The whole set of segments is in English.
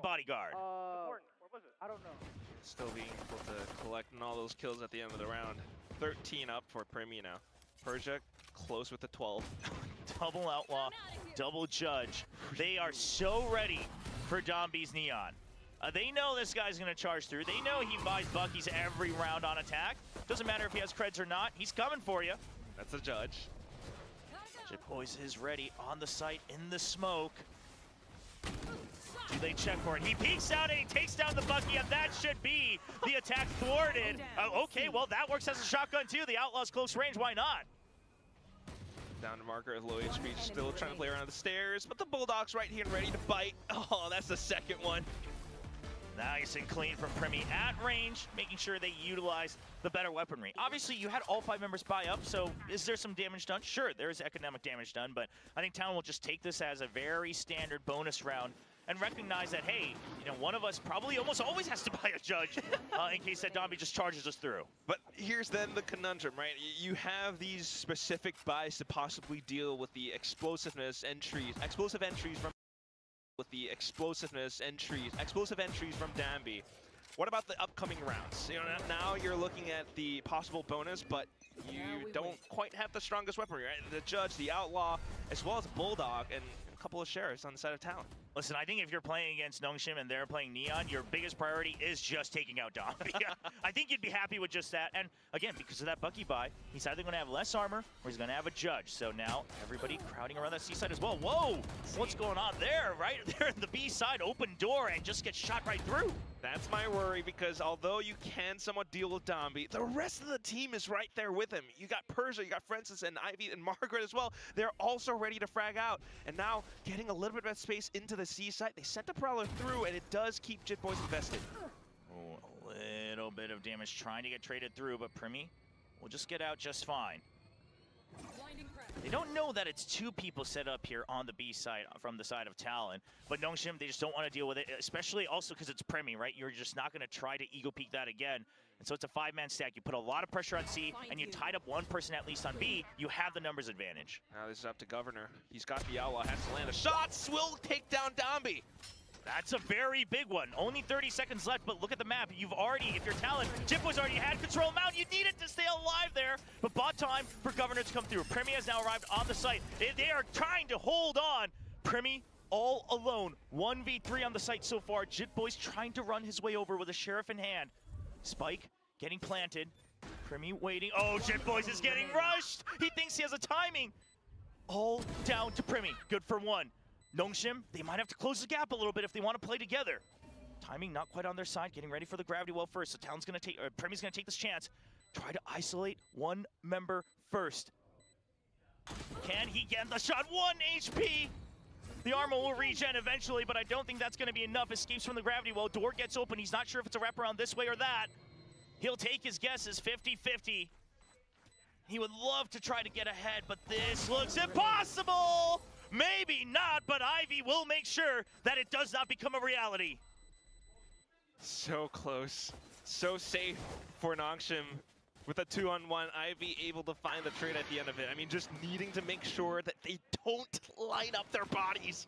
bodyguard? What was it? I don't know. Still being able to collect all those kills at the end of the round. 13 up for Primi now. Persia close with the 12. Double Outlaw, double Judge. They are so ready for Domby's Neon. They know this guy's going to charge through. They know he buys Buckies every round on attack. Doesn't matter if he has creds or not. He's coming for you. That's a Judge. JitBoys is ready on the site in the smoke. Do they check for it? He peeks out and he takes down the Bucky, and that should be the attack thwarted. Okay, well, that works as a shotgun too. The Outlaw's close range, why not? Down to Marker with low HP, still trying to play around the stairs, but the Bulldog's right here and ready to bite. Oh, that's the second one. Nice and clean from Primi at range, making sure they utilize the better weaponry. Obviously, you had all 5 members buy up, so is there some damage done? Sure, there is economic damage done, but I think Talon will just take this as a very standard bonus round and recognize that, hey, you know, one of us probably almost always has to buy a Judge in case that Domby just charges us through. But here's then the conundrum, right? You have these specific buys to possibly deal with the explosive entries from Danby. What about the upcoming rounds? You know, now you're looking at the possible bonus, but you don't quite have the strongest weaponry, right? The Judge, the Outlaw, as well as Bulldog, and a couple of sheriffs on the side of Talon. Listen, I think if you're playing against Nongshim and they're playing Neon, your biggest priority is just taking out Domby. I think you'd be happy with just that. And again, because of that Bucky buy, he's either going to have less armor or he's going to have a Judge. So now everybody crowding around that C side as well. Whoa! What's going on there? Right there in the B side, open door and just get shot right through. That's my worry, because although you can somewhat deal with Domby, the rest of the team is right there with him. You got Persia, you got Francis and Ivy and Margaret as well. They're also ready to frag out. And now getting a little bit of space into the C site. They sent a Prowler through, and it does keep JitBoys invested. Oh, a little bit of damage trying to get traded through, but Primi will just get out just fine. They don't know that it's 2 people set up here on the B side from the side of Talon, but Nongshim, they just don't want to deal with it, especially also because it's Primi, right? You're just not going to try to ego peek that again. And so it's a 5-man stack. You put a lot of pressure on C, and you tied up 1 person at least on B. You have the numbers advantage. Now this is up to Governor. He's got the Outlaw, has to land a shot. Will take down Domby. That's a very big one. Only 30 seconds left, but look at the map. You've already, if you're Talon, JitBoys already had control mount. You need it to stay alive there, but bought time for Governor to come through. Primi has now arrived on the site. They are trying to hold on. Primi all alone. 1v3 on the site so far. JitBoys trying to run his way over with a sheriff in hand. Spike getting planted. Primi waiting. Oh, JitBoys is getting rushed. He thinks he has a timing. All down to Primi. Good for 1. Nongshim, they might have to close the gap a little bit if they want to play together. Timing not quite on their side, getting ready for the gravity well first. So Talon's gonna take, Primi's gonna take this chance. Try to isolate 1 member first. Can he get the shot? 1 HP! The armor will regen eventually, but I don't think that's gonna be enough. Escapes from the gravity well, door gets open. He's not sure if it's a wraparound this way or that. He'll take his guesses, 50-50. He would love to try to get ahead, but this looks impossible! Maybe not, but Ivy will make sure that it does not become a reality. So close. So safe for Nongshim. With a 2-on-1, Ivy able to find the trade at the end of it. I mean, just needing to make sure that they don't line up their bodies.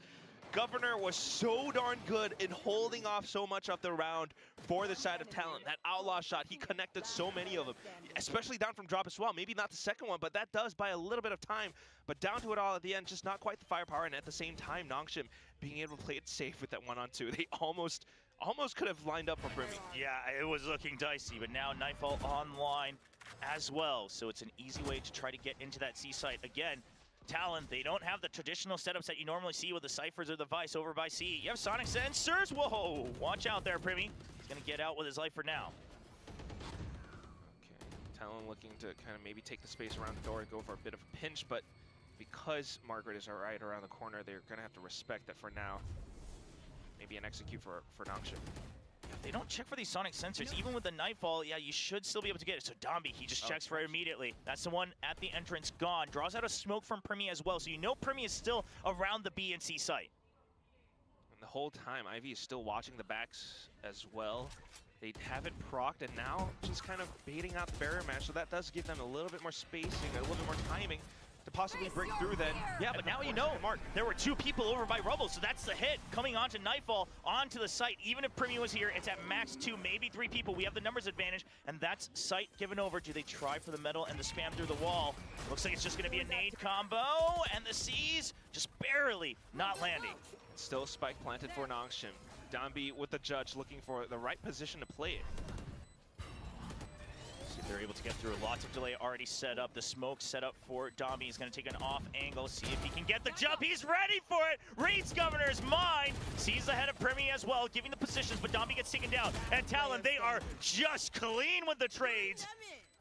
Governor was so darn good in holding off so much of the round for the side of Talon. That Outlaw shot, he connected so many of them, especially down from drop as well. Maybe not the second one, but that does buy a little bit of time. But down to it all at the end, just not quite the firepower, and at the same time, Nongshim being able to play it safe with that 1-on-2. They almost could have lined up for Primi. Yeah, it was looking dicey, but now Nightfall online as well. So it's an easy way to try to get into that C site. Again, Talon, they don't have the traditional setups that you normally see with the Cyphers or the Vice over by C. You have Sonic Sensors. Whoa, watch out there, Primi. He's going to get out with his life for now. Okay, Talon looking to kind of maybe take the space around the door and go for a bit of a pinch, but because Margaret is right around the corner, they're going to have to respect that for now. Maybe an execute for Nongshim. If they don't check for these Sonic Sensors, even with the Nightfall, yeah, you should still be able to get it. So Domby, he just checks for it immediately. That's the one at the entrance gone. Draws out a smoke from Primi as well, so you know Primi is still around the B and C site. And the whole time, Ivy is still watching the backs as well. They have it procced, and now just kind of baiting out the barrier match, so that does give them a little bit more spacing, a little bit more timing to possibly break through then. Yeah, but now you know, Mark, there were 2 people over by Rubble, so that's the hit coming onto Nightfall, onto the site. Even if Primi was here, it's at max 2, maybe 3 people. We have the numbers advantage, and that's site given over. Do they try for the metal and the spam through the wall? Looks like it's just going to be a nade combo, and the C's just barely not landing. Still spike planted for Nongshim. Dambi with the judge looking for the right position to play it. See if they're able to get through. Lots of delay already set up. The smoke set up for Dambi. He's going to take an off angle, see if he can get the jump. He's ready for it. Reads Governor's mind. Sees the head of Primi as well, giving the positions, but Dambi gets taken down. And Talon, they are just clean with the trades.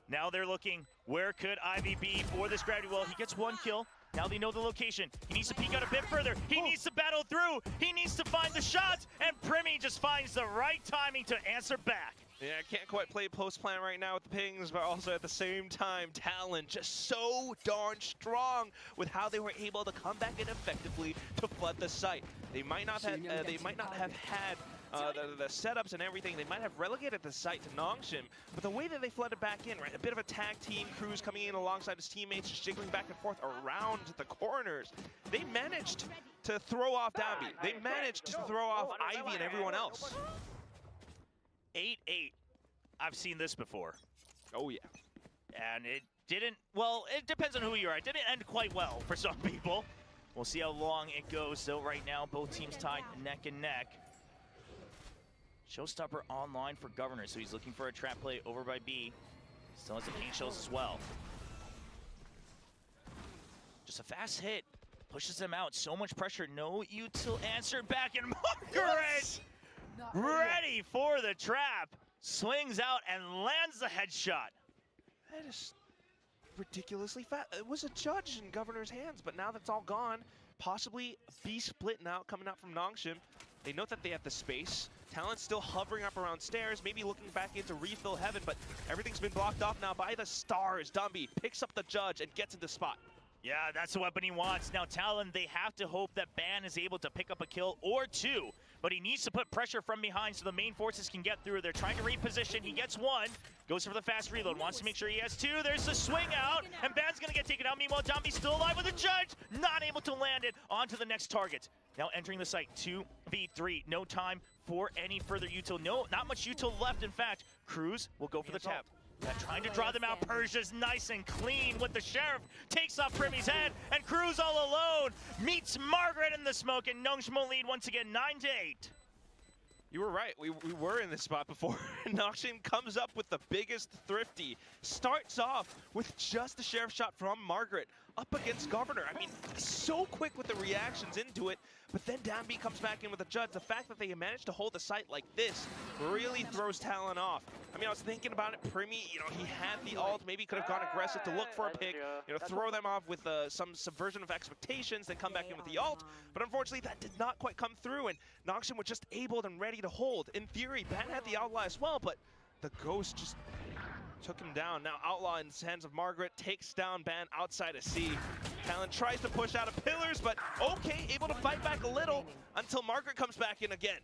Now they're looking, where could Ivy be for this gravity well? He gets 1 kill. Now they know the location. He needs to peek out a bit further. He needs to battle through. He needs to find the shots, and Primi just finds the right timing to answer back. Yeah, I can't quite play post plan right now with the pings, but also at the same time, Talon just so darn strong with how they were able to come back in effectively to flood the site. They might not have had the setups and everything. They might have relegated the site to Nongshim, but the way that they flooded back in, right, a bit of a tag team, Cruz coming in alongside his teammates, just jiggling back and forth around the corners. They managed to throw off Dambi. They managed to throw off Ivy and everyone else. 8-8. I've seen this before. Oh yeah. And it didn't, well, it depends on who you are. It didn't end quite well for some people. We'll see how long it goes. So right now, both teams tied neck and neck. Showstopper online for Governor, so he's looking for a trap play over by B. Still has the paint shells as well. Just a fast hit. Pushes them out. So much pressure. No util answer back. And Margaret ready for the trap. Swings out and lands the headshot. That is ridiculously fast. It was a judge in Governor's hands, but now that's all gone. Possibly B split now coming out from Nongshim. They know that they have the space. Talon's still hovering up around stairs, maybe looking back into refill heaven, but everything's been blocked off now by the stars. Dambi picks up the judge and gets into spot. Yeah, that's the weapon he wants. Now Talon, they have to hope that Ban is able to pick up a kill or 2, but he needs to put pressure from behind so the main forces can get through. They're trying to reposition. He gets 1, goes for the fast reload, wants to make sure he has 2. There's the swing out, and Ban's gonna get taken out. Meanwhile, Dambi's still alive with a judge, not able to land it onto the next target. Now entering the site, 2v3, no time for any further util. No, not much util left. In fact, Cruz will go for the tap. Trying to draw them out. Persia's nice and clean with the Sheriff. Takes off Primi's head, and Cruz all alone meets Margaret in the smoke, and Nongshim will lead once again, 9-8. You were right, we were in this spot before. Nongshim comes up with the biggest thrifty. Starts off with just the Sheriff shot from Margaret up against Governor. I mean, so quick with the reactions into it, but then Dambi comes back in with the judge. The fact that they managed to hold the site like this really throws Talon off. I mean, I was thinking about it, Primi, you know, he had the ult, maybe could have gone aggressive to look for a pick, you know, throw them off with some subversion of expectations, then come back in with the ult, but unfortunately that did not quite come through, and Nongshim was just able and ready to hold. In theory, Ban had the Outlaw as well, but the Ghost just took him down. Now Outlaw in the hands of Margaret takes down Ban outside of C. Talon tries to push out of pillars, but okay, able to fight back a little until Margaret comes back in again.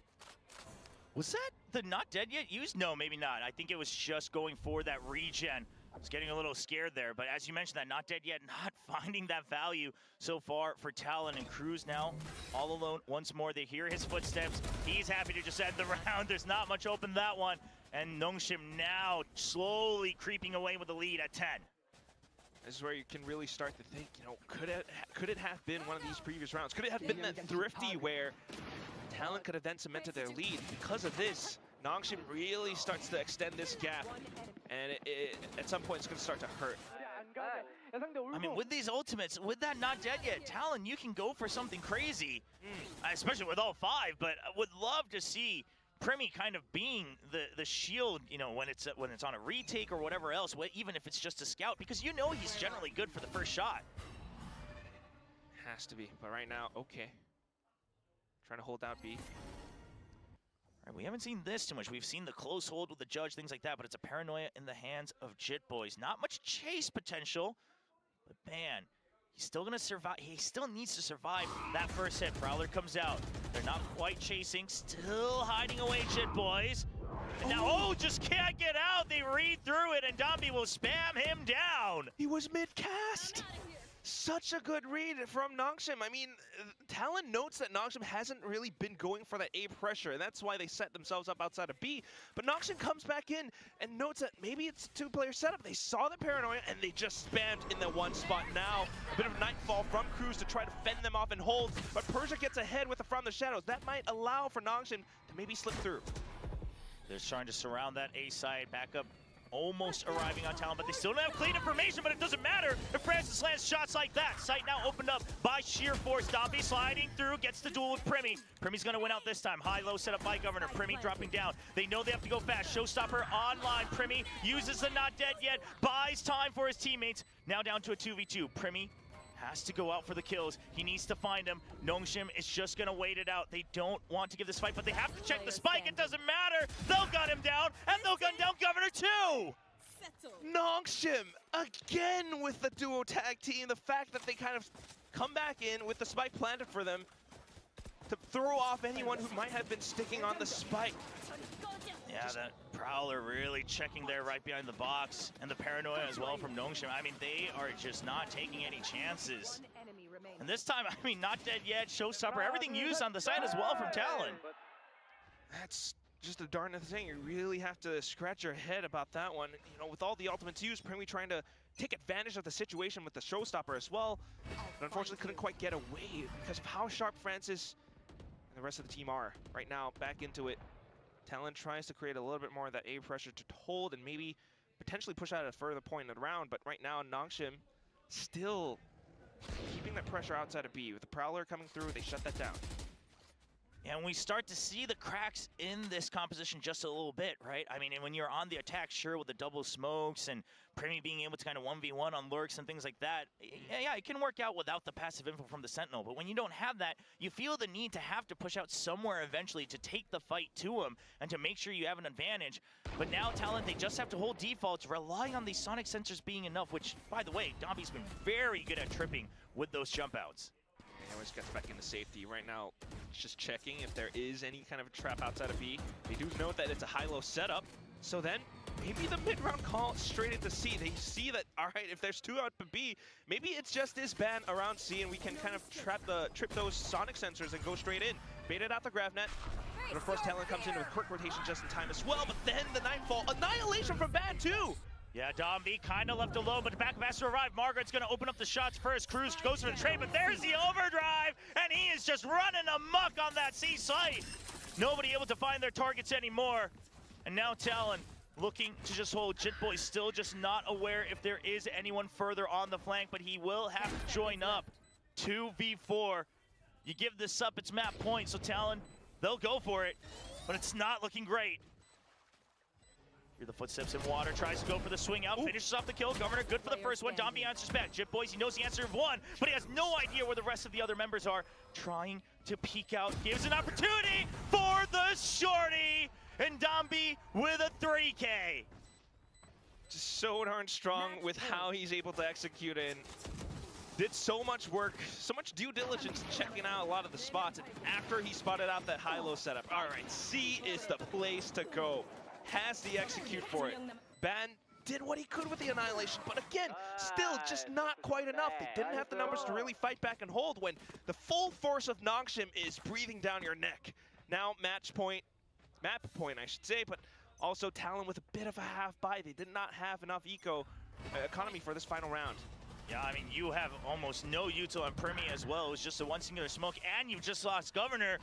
Was that the not dead yet used? No, maybe not. I think it was just going for that regen. I was getting a little scared there, but as you mentioned, that not dead yet, not finding that value so far for Talon, and Cruz now all alone once more. They hear his footsteps. He's happy to just end the round. There's not much open that one. And Nongshim now slowly creeping away with the lead at 10. This is where you can really start to think, you know, could it have been one of these previous rounds? Could it have been that thrifty where Talon could have then cemented their lead? Because of this, Nongshim really starts to extend this gap, and at some point it's going to start to hurt. I mean, with these ultimates, with that not dead yet, Talon, you can go for something crazy, especially with all 5, but I would love to see Primi kind of being the shield, you know, when it's on a retake or whatever else, even if it's just a scout, because you know he's generally good for the first shot. Has to be, but right now, okay. Trying to hold out B. All right, we haven't seen this too much. We've seen the close hold with the judge, things like that, but it's a paranoia in the hands of Jit Boys. Not much chase potential, but man, he's still gonna survive. He still needs to survive that first hit. Prowler comes out. They're not quite chasing, still hiding away, Jit Boys. And now, just can't get out. They read through it, and Dambi will spam him down. He was mid-cast. Such a good read from Nongshim. I mean, Talon notes that Nongshim hasn't really been going for that A pressure, and that's why they set themselves up outside of B. But Nongshim comes back in and notes that maybe it's a two-player setup. They saw the paranoia, and they just spammed in the one spot. Now, a bit of nightfall from Cruz to try to fend them off and hold, but Persia gets ahead with the From the Shadows. That might allow for Nongshim to maybe slip through. They're trying to surround that A side, back up. Almost arriving on Talon, but they still don't have clean information, but it doesn't matter if Francis lands shots like that. Sight now opened up by sheer force. Dombey sliding through, gets the duel with Primi. Primi's gonna win out this time. High-low set up by Governor. Primi dropping down. They know they have to go fast. Showstopper online. Primi uses the not dead yet, buys time for his teammates. Now down to a 2v2. Primi has to go out for the kills. He needs to find him. Nongshim is just gonna wait it out. They don't want to give this fight, but they have to check the spike. It doesn't matter. They'll gun him down, and they'll gun down Governor too. Nongshim again with the duo tag team. The fact that they kind of come back in with the spike planted for them to throw off anyone who might have been sticking on the spike. Yeah, that Prowler really checking there right behind the box, and the paranoia as well from Nongshim. I mean, they are just not taking any chances. And this time, I mean, not dead yet, Showstopper, everything used on the side as well from Talon. That's just a darn thing. You really have to scratch your head about that one. You know, with all the ultimates used, Primi trying to take advantage of the situation with the Showstopper as well, but unfortunately couldn't quite get away because of how sharp Francis and the rest of the team are. Right now, back into it. Talon tries to create a little bit more of that A pressure to hold and maybe potentially push out a further point in the round, but right now Nongshim still keeping that pressure outside of B. With the Prowler coming through, they shut that down. And we start to see the cracks in this composition just a little bit, right? I mean, and when you're on the attack, sure, with the double smokes and Primi being able to kind of 1v1 on lurks and things like that, yeah, it can work out without the passive info from the Sentinel. But when you don't have that, you feel the need to have to push out somewhere eventually to take the fight to him and to make sure you have an advantage. But now Talon, they just have to hold defaults, rely on these sonic sensors being enough, which, by the way, Dombey's been very good at tripping with those jump outs. Always gets back into safety. Right now, just checking if there is any kind of a trap outside of B. They do note that it's a high-low setup. So then, maybe the mid-round call straight into C. They see that, all right, if there's two out of B, maybe it's just this ban around C and we can kind of trip those sonic sensors and go straight in. Baited out the grav net. And of course, Talon comes in with quick rotation just in time as well. But then the Nightfall, annihilation from Ban too. Yeah, Dombey kind of left alone, but back has to arrive. Margaret's going to open up the shots first. Cruz goes for the trade, but there's the overdrive, and he is just running amok on that C site. Nobody able to find their targets anymore. And now Talon looking to just hold. Jitboy still just not aware if there is anyone further on the flank, but he will have to join up. 2v4. You give this up, it's map point, so Talon, they'll go for it, but it's not looking great. Hear the footsteps in water, tries to go for the swing out, finishes off the kill. Governor good for the first one. Dombey answers back. Jitboys, he knows the answer of one, but he has no idea where the rest of the other members are. Trying to peek out, gives an opportunity for the shorty, and Dombey with a 3K. Just so darn strong with how he's able to execute it. Did so much work, so much due diligence checking out a lot of the spots, and after he spotted out that high-low setup, all right, C is the place to go. Has the execute for it. Ban did what he could with the annihilation, but again, still just not quite enough. They didn't have the numbers to really fight back and hold when the full force of Nongshim is breathing down your neck. Now map point I should say, but also Talon with a bit of a half buy. They did not have enough economy for this final round. Yeah, I mean, you have almost no util on Primi as well. It was just a one singular smoke, and you've just lost Governor.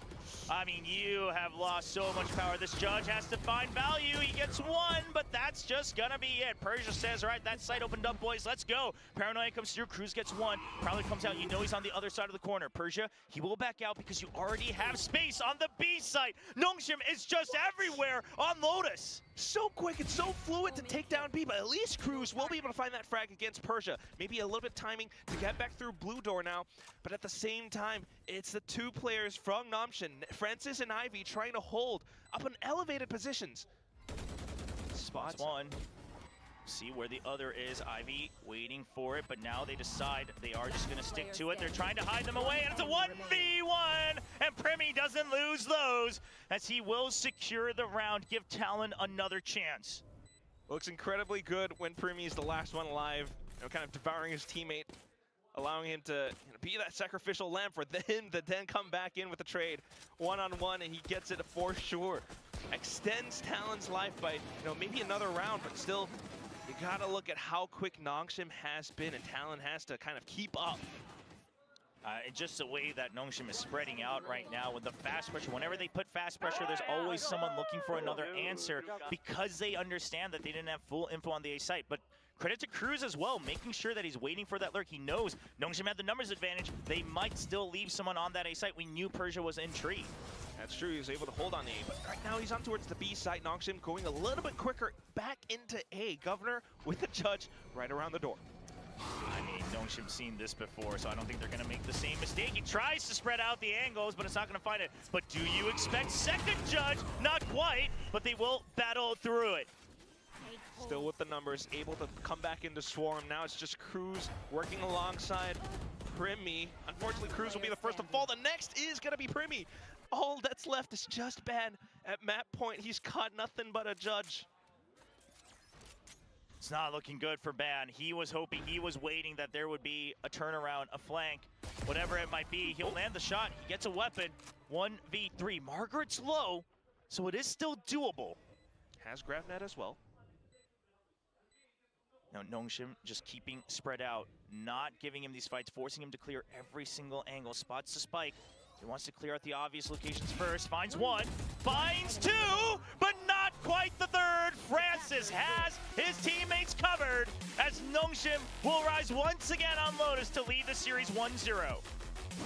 I mean, you have lost so much power. This judge has to find value. He gets one, but that's just gonna be it. Persia says, all right, that site opened up, boys. Let's go. Paranoia comes through. Cruz gets one. Probably comes out. You know he's on the other side of the corner. Persia, he will back out because you already have space on the B site. Nongshim is just everywhere on Lotus. So quick and so fluid to take down B, but at least Cruz will be able to find that frag against Persia. Maybe a little bit timing to get back through blue door now, but at the same time, it's the two players from Nongshim, Francis and Ivy, trying to hold up in elevated positions. Spots one. See where the other is. Ivy waiting for it, but now they decide they are just going to stick to it. They're trying to hide them away, and it's a 1v1, and Primi doesn't lose those, as he will secure the round, give Talon another chance. Looks incredibly good when Primi is the last one alive, you know, kind of devouring his teammate allowing him to be that sacrificial lamb for him to then come back in with a trade one-on-one, and he gets it for sure. Extends Talon's life by maybe another round, but still, you gotta look at how quick Nongshim has been, and Talon has to kind of keep up. And just the way that Nongshim is spreading out right now with the fast pressure. Whenever they put fast pressure, there's always someone looking for another answer because they understand that they didn't have full info on the A site. But credit to Cruz as well, making sure that he's waiting for that lurk. He knows Nongshim had the numbers advantage. They might still leave someone on that A site. We knew Persia was in tree. That's true, he was able to hold on A, but right now he's on towards the B side. Nongshim going a little bit quicker back into A. Governor with the judge right around the door. I mean, Nongshim's seen this before, so I don't think they're going to make the same mistake. He tries to spread out the angles, but it's not going to find it. But do you expect second judge? Not quite, but they will battle through it. Still with the numbers, able to come back into Swarm. Now it's just Cruz working alongside Primi. Unfortunately, Cruz will be the first to fall. The next is going to be Primi. All that's left is just Ban. At map point, he's caught nothing but a judge. It's not looking good for Ban. He was hoping, he was waiting that there would be a turnaround, a flank, whatever it might be. He'll land the shot. He gets a weapon. 1v3. Margaret's low, so it is still doable. Has GravNet as well. Now Nongshim just keeping spread out, not giving him these fights, forcing him to clear every single angle. Spots the spike. He wants to clear out the obvious locations first. Finds one, finds two, but not quite the third. Francis has his teammates covered as Nongshim will rise once again on Lotus to lead the series 1-0.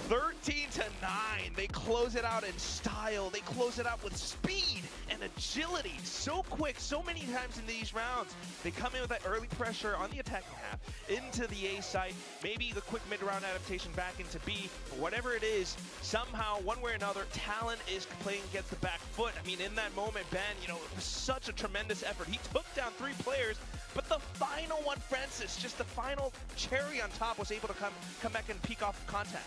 13-9. They close it out in style. They close it out with speed and agility. So quick, so many times in these rounds. They come in with that early pressure on the attacking half, into the A site, maybe the quick mid-round adaptation back into B, or whatever it is, somehow, one way or another, Talon is playing against the back foot. I mean, in that moment, Ben, it was such a tremendous effort. He took down 3 players, but the final one, Francis, just the final cherry on top, was able to come back and peek off contact.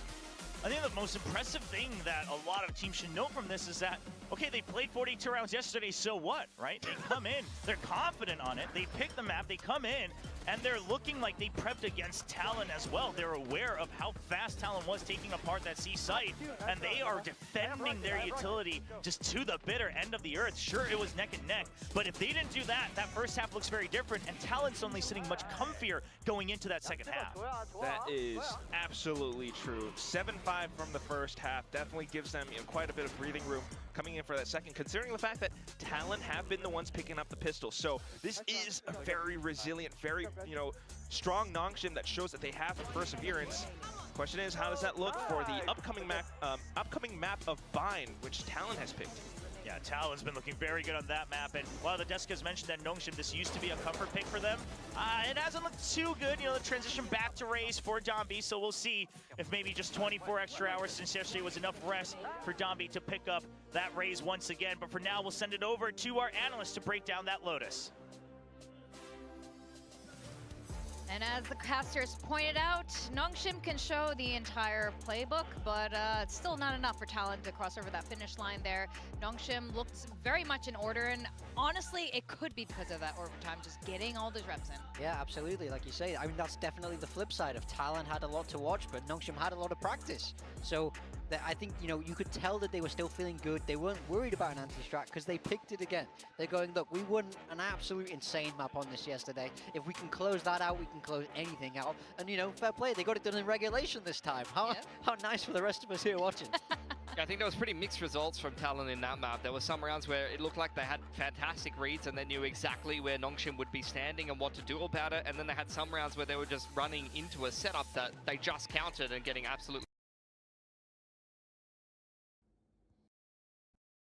I think the most impressive thing that a lot of teams should know from this is that, okay, they played 42 rounds yesterday, so what, right? They come in, they're confident on it, they pick the map, they come in, and they're looking like they prepped against Talon as well. They're aware of how fast Talon was taking apart that C site, and they are defending their utility just to the bitter end of the earth. Sure, it was neck and neck, but if they didn't do that, that first half looks very different, and Talon's suddenly sitting much comfier going into that second half. That is absolutely true. 7-5 from the first half definitely gives them quite a bit of breathing room coming in for that second, considering the fact that Talon have been the ones picking up the pistol. So this is a very resilient, very strong Nongshim that shows that they have perseverance. Question is, how does that look for the upcoming map of Bind, which Talon has picked? Yeah, Talon's been looking very good on that map, and while the desk has mentioned that Nongshim, this used to be a comfort pick for them, it hasn't looked too good. The transition back to Raze for Dombi, so we'll see if maybe just 24 extra hours since yesterday was enough rest for Dombi to pick up that Raze once again. But for now, we'll send it over to our analyst to break down that Lotus. And as the casters pointed out, Nongshim can show the entire playbook, but it's still not enough for Talon to cross over that finish line there. Nongshim looked very much in order, and honestly, it could be because of that overtime, just getting all those reps in. Yeah, absolutely. Like you say, I mean, that's definitely the flip side of Talon had a lot to watch, but Nongshim had a lot of practice. So I think, you could tell that they were still feeling good. They weren't worried about an anti-strat because they picked it again. They're going, look, we won an absolute insane map on this yesterday. If we can close that out, we can close anything out. And, fair play, they got it done in regulation this time. How nice for the rest of us here watching. I think there was pretty mixed results from Talon in that map. There were some rounds where it looked like they had fantastic reads and they knew exactly where Nongshim would be standing and what to do about it. And then they had some rounds where they were just running into a setup that they just countered and getting absolutely...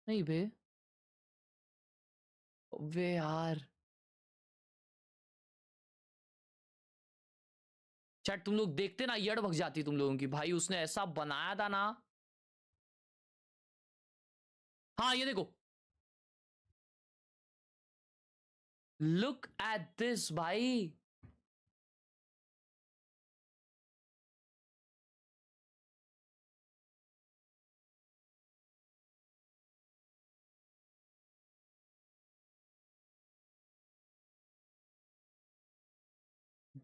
नहीं बे वे यार chat तुम लोग देखते ना यड़ भग जाती तुम लोगों की भाई उसने ऐसा बनाया था ना हाँ ये देखो लुक एट दिस भाई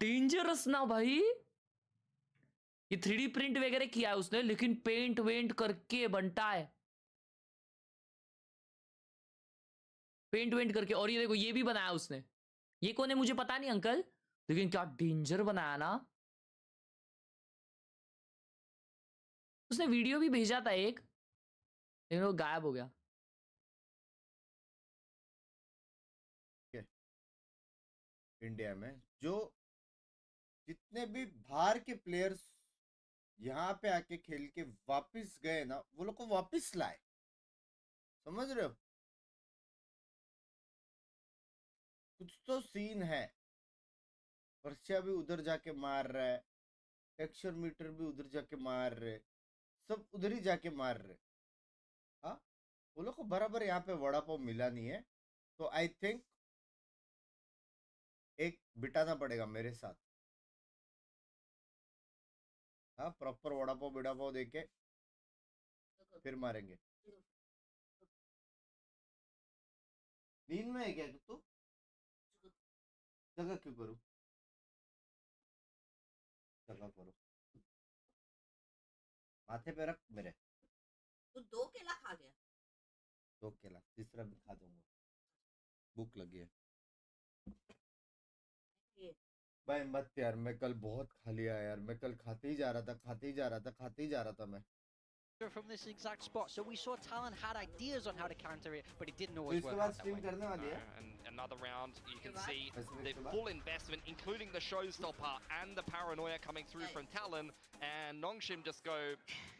डेंजरस ना भाई ये 3D प्रिंट वगैरह किया है उसने, लेकिन पेंट वेंट करके बनता है, पेंट वेंट करके। और ये देखो ये भी बनाया उसने, ये कौन है मुझे पता नहीं अंकल, लेकिन क्या डेंजर बनाया ना। उसने वीडियो भी भेजा था एक, लेकिन वो गायब हो गया। इंडिया में जो जितने भी बाहर के प्लेयर्स यहाँ पे आके खेल के वापस गए ना, वो लोग को वापस लाए, समझ रहे हो? कुछ तो सीन है। पर्शिया भी उधर जाके मार रहा है, टेक्सचर मीटर भी उधर जाके मार रहे, सब उधर ही जाके मार रहे। हाँ, वो लोग को बराबर यहाँ पे वड़ा पाव मिला नहीं है, तो आई थिंक एक बिठाना पड़ेगा मेरे साथ। हाँ, प्रॉपर वड़ा पाव बिड़ा पाव देके फिर मारेंगे। नींद में है क्या तू? जगह क्यों करूं? जगह करो, माथे पे रख मेरे। तो 2 केला खा गया। 2 केला, तीसरा भी खा दूंगा, भूख लगी है। भाई मत यार, मैं कल बहुत खा लिया यार, मैं कल खाते ही जा रहा था, खाते ही जा रहा था, खाते ही जा रहा था मैं। From this exact spot, so we saw Talon had ideas on how to counter it, but he didn't तो always इसके work बाद out that स्ट्रीम way. करने वाली है। And another round, you can see Pacific the के बाद? full investment, including the showstopper and the paranoia coming through from Talon, and Nongshim just go,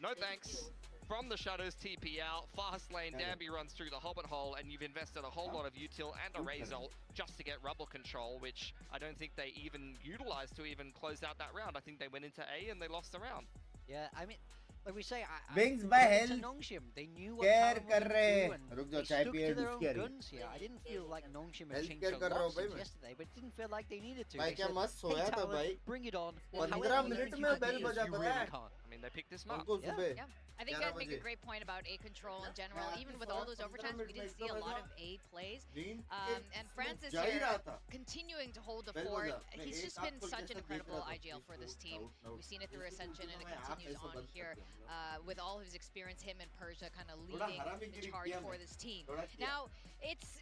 no thanks. From the shadows, TP out, fast lane, Danby runs through the Hobbit hole, and you've invested a whole lot of util and a Raze ult just to get rubble control, which I don't think they even utilized to even close out that round. I think they went into A and they lost the round. Yeah, I mean, like we say, Wings by credit hell to Nongshim. They knew what care Talon कर wanted रहे to हैं। do, and रुक जाओ, they चाय stuck पिए, to their biscuit own आ रही है। guns here. I didn't feel like Nongshim had Health changed care a कर रहा lot हूँ भाई since मैं। yesterday, but it didn't feel like they needed to. भाई They क्या said, मस्त hey सोया था Talon, भाई, bring it on. 15 मिनट में बैल बजा you पता really है can't. I mean, they picked this map. हमको Yeah. सुबह। Yeah. I think you 11 guys make a बजे। great point about A control in general. मैं Even आके with all soya, those 15 overtimes, we minute में didn't see a एकदम lot ऐसा of A plays. नींद And Francis जा ही here रहा था। continuing to hold the बैल fort. बजा। मैं He's एक just आँख been खोल के such an ऐसा देख incredible रहा था। IGL for this team. Out, out. We've seen it through इसको Ascension and it मैं आप continues ऐसा on बंद here करते हैं हम लोग। with all his experience, him and Persia kind of थोड़ा leading हरामी the गिरी charge किया for मैं। this team. थोड़ा किया। Now, it's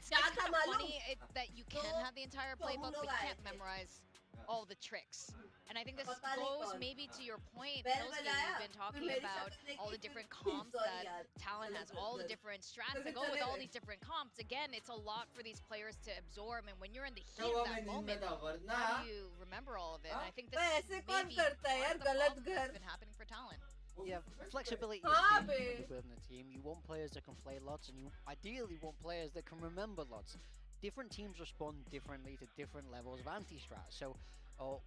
क्या kind था of मालूम? funny that you can have the entire तो हम playbook, but लोग you आए can't थे। memorize all the tricks. And I think this पता नहीं goes कौन। maybe to your point, बैल Pilsky, बजाया, you've been फिर talking मेरी about शक्ल देखी, all the फिर different comps sorry that यार, Talon has, all the different strats that go with all these different comps. Again, it's a lot for these players to absorb, and when you're in the heat वो of मैं that नींद में moment, था, वरना how do you remember all of it? And I think this पर is ऐसे कौन maybe करता है part यार, of the गलत problem that's घर। been happening for Talon. Yeah, flexibility हाँ is key bay. when you're building a team. You want players that can play lots, and you ideally want players that can remember lots. Different teams respond differently to different levels of anti-strat. So,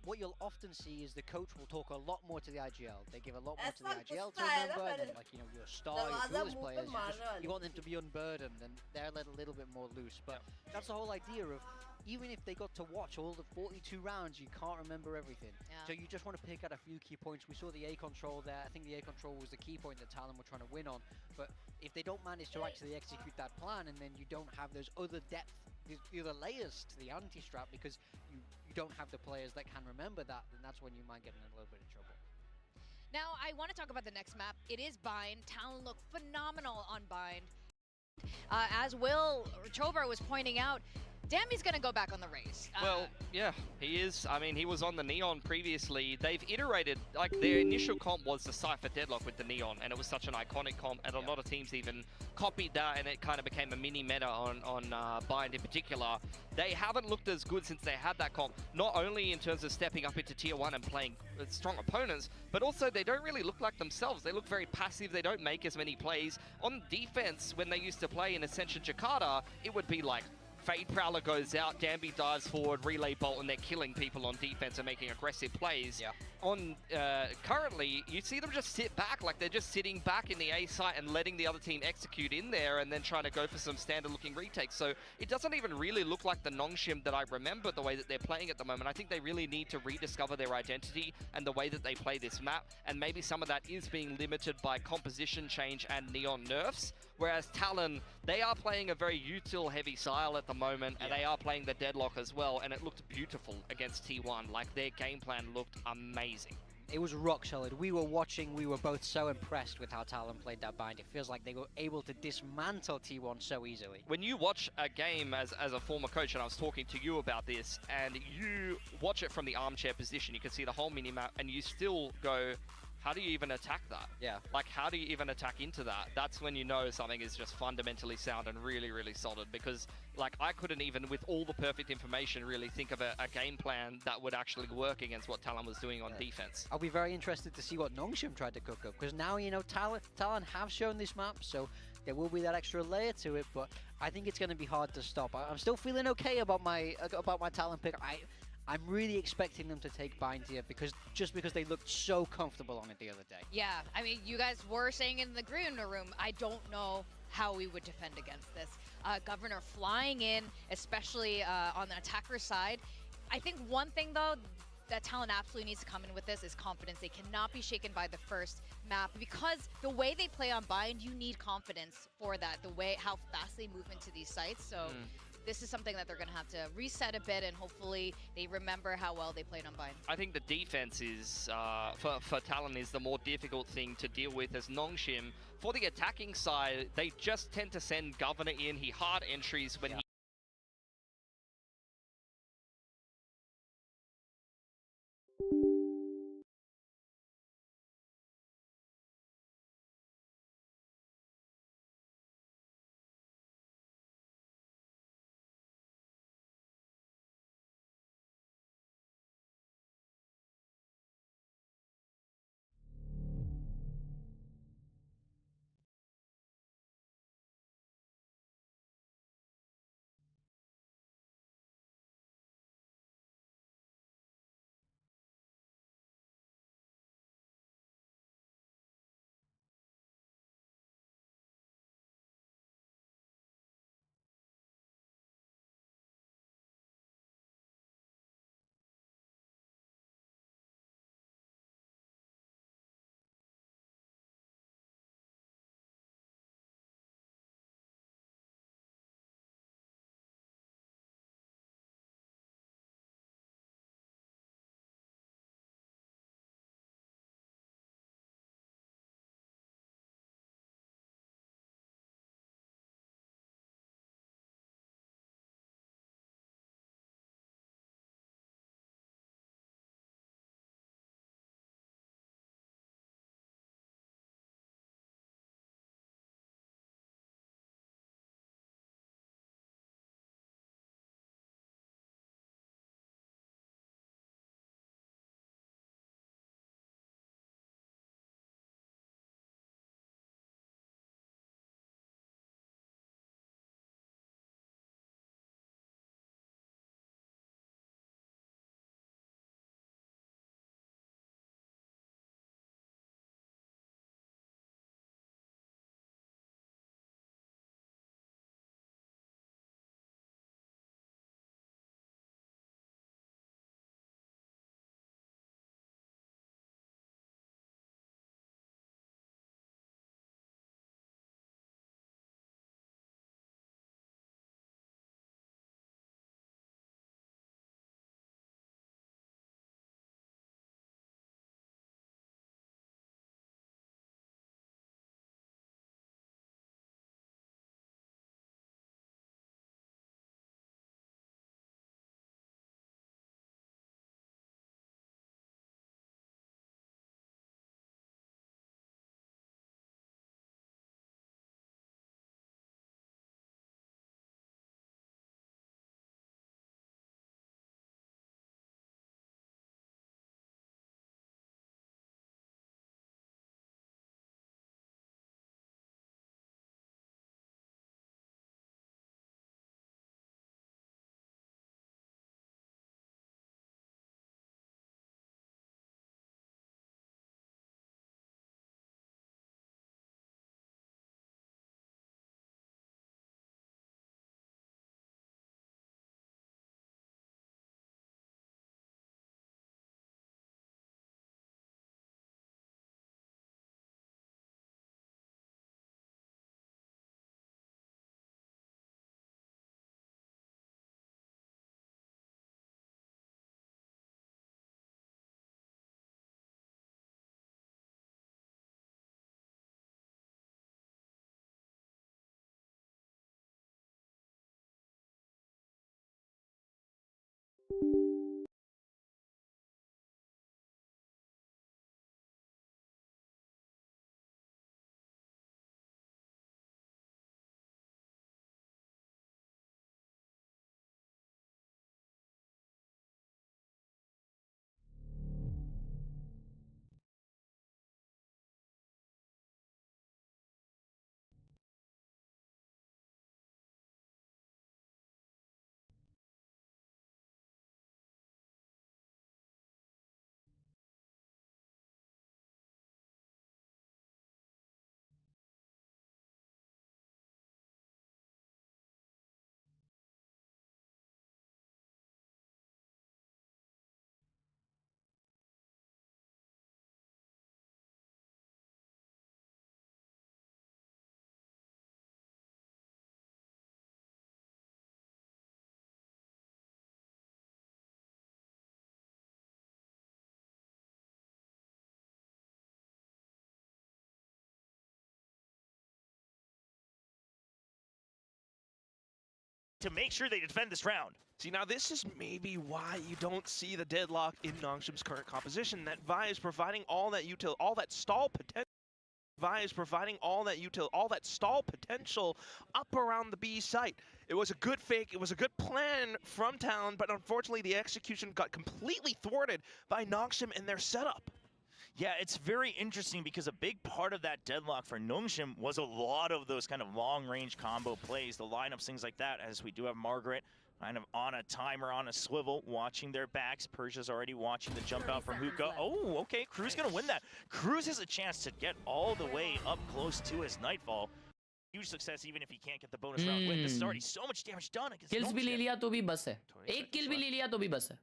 what you'll often see is the coach will talk a lot more to the IGL. They give a lot more to the ऐसा IGL कुछ to था यार, remember, and then, पर like, you know, your star, your दरवाजा coolest मुंह पे players, मारने वाले you want them to be unburdened, and they're let a little bit more loose. But that's the whole idea of, even if they got to watch all the 42 rounds, you can't remember everything. Yeah. So you just want to pick out a few key points. We saw the A control there. I think the A control was the key point that Talon were trying to win on. But if they don't manage to actually execute that plan, and then you don't have those other depth, the other layers to the anti-strap, because you don't have the players that can remember that, then that's when you might get in a little bit of trouble. Now, I want to talk about the next map. It is Bind. Talon look phenomenal on Bind. As Will Chover was pointing out, Dammy's going to go back on the race. Well, yeah, he is. I mean, he was on the Neon previously. They've iterated, like, their initial comp was the Cypher Deadlock with the Neon, and it was such an iconic comp, and a lot of teams even copied that, and it kind of became a mini meta on Bind in particular. They haven't looked as good since they had that comp, not only in terms of stepping up into Tier 1 and playing strong opponents, but also they don't really look like themselves. They look very passive, they don't make as many plays. On defense, when they used to play in Ascension Jakarta, it would be like, Fade Prowler goes out, Danby dives forward, Relay Bolt, and they're killing people on defense and making aggressive plays. Yeah. On currently, you see them just sit back, like they're just sitting back in the A site and letting the other team execute in there and then trying to go for some standard-looking retakes. So it doesn't even really look like the Nongshim that I remember the way that they're playing at the moment. I think they really need to rediscover their identity and the way that they play this map, and maybe some of that is being limited by composition change and Neon nerfs. Whereas Talon, they are playing a very util-heavy style at the moment, and they are playing the Deadlock as well, and it looked beautiful against T1. Like, their game plan looked amazing. it was rock solid. We were watching, we were both so impressed with how Talon played that bind. It feels like they were able to dismantle T1 so easily. When you watch a game as a former coach, and I was talking to you about this, and you watch it from the armchair position, you can see the whole minimap, and you still go, how do you even attack that? Yeah. Like, how do you even attack into that? That's when you know something is just fundamentally sound and really, really solid. Because, like, I couldn't even, with all the perfect information, really think of a game plan that would actually work against what Talon was doing on defense. I'll be very interested to see what Nongshim tried to cook up, because now, you know, Talon have shown this map, so there will be that extra layer to it, but I think it's going to be hard to stop. I'm still feeling okay about my Talon pick. I'm really expecting them to take bind here because they looked so comfortable on it the other day. Yeah, I mean, you guys were saying in the green room, I don't know how we would defend against this. Governor flying in, especially on the attacker side. I think one thing, though, that Talon absolutely needs to come in with this is confidence. They cannot be shaken by the first map because the way they play on bind, you need confidence for that, the way how fast they move into these sites. So this is something that they're going to have to reset a bit, and hopefully they remember how well they played on bind. I think the defense is, for Talon, is the more difficult thing to deal with as Nongshim. For the attacking side, they just tend to send Governor in. He hard entries when he To make sure they defend this round. See, now this is maybe why you don't see the deadlock in Nongshim's current composition. That Vi is providing all that util, all that stall potential. Vi is providing all that util, all that stall potential up around the B site. It was a good fake, it was a good plan from Talon, but unfortunately the execution got completely thwarted by Nongshim and their setup. Yeah, it's very interesting because a big part of that deadlock for Nongshim was a lot of those kind of long-range combo plays, the lineups, things like that, as we do have Margaret kind of on a timer, on a swivel, watching their backs. Persia's already watching the jump out from Hookah. Oh, okay, Cruz gonna win that. Cruz has a chance to get all the way up close to his Nightfall. Huge success even if he can't get the bonus round win. This is already so much damage done against Kills भी ले Nongshim. लिया तो भी बस है. एक kill भी ले लिया तो भी बस है.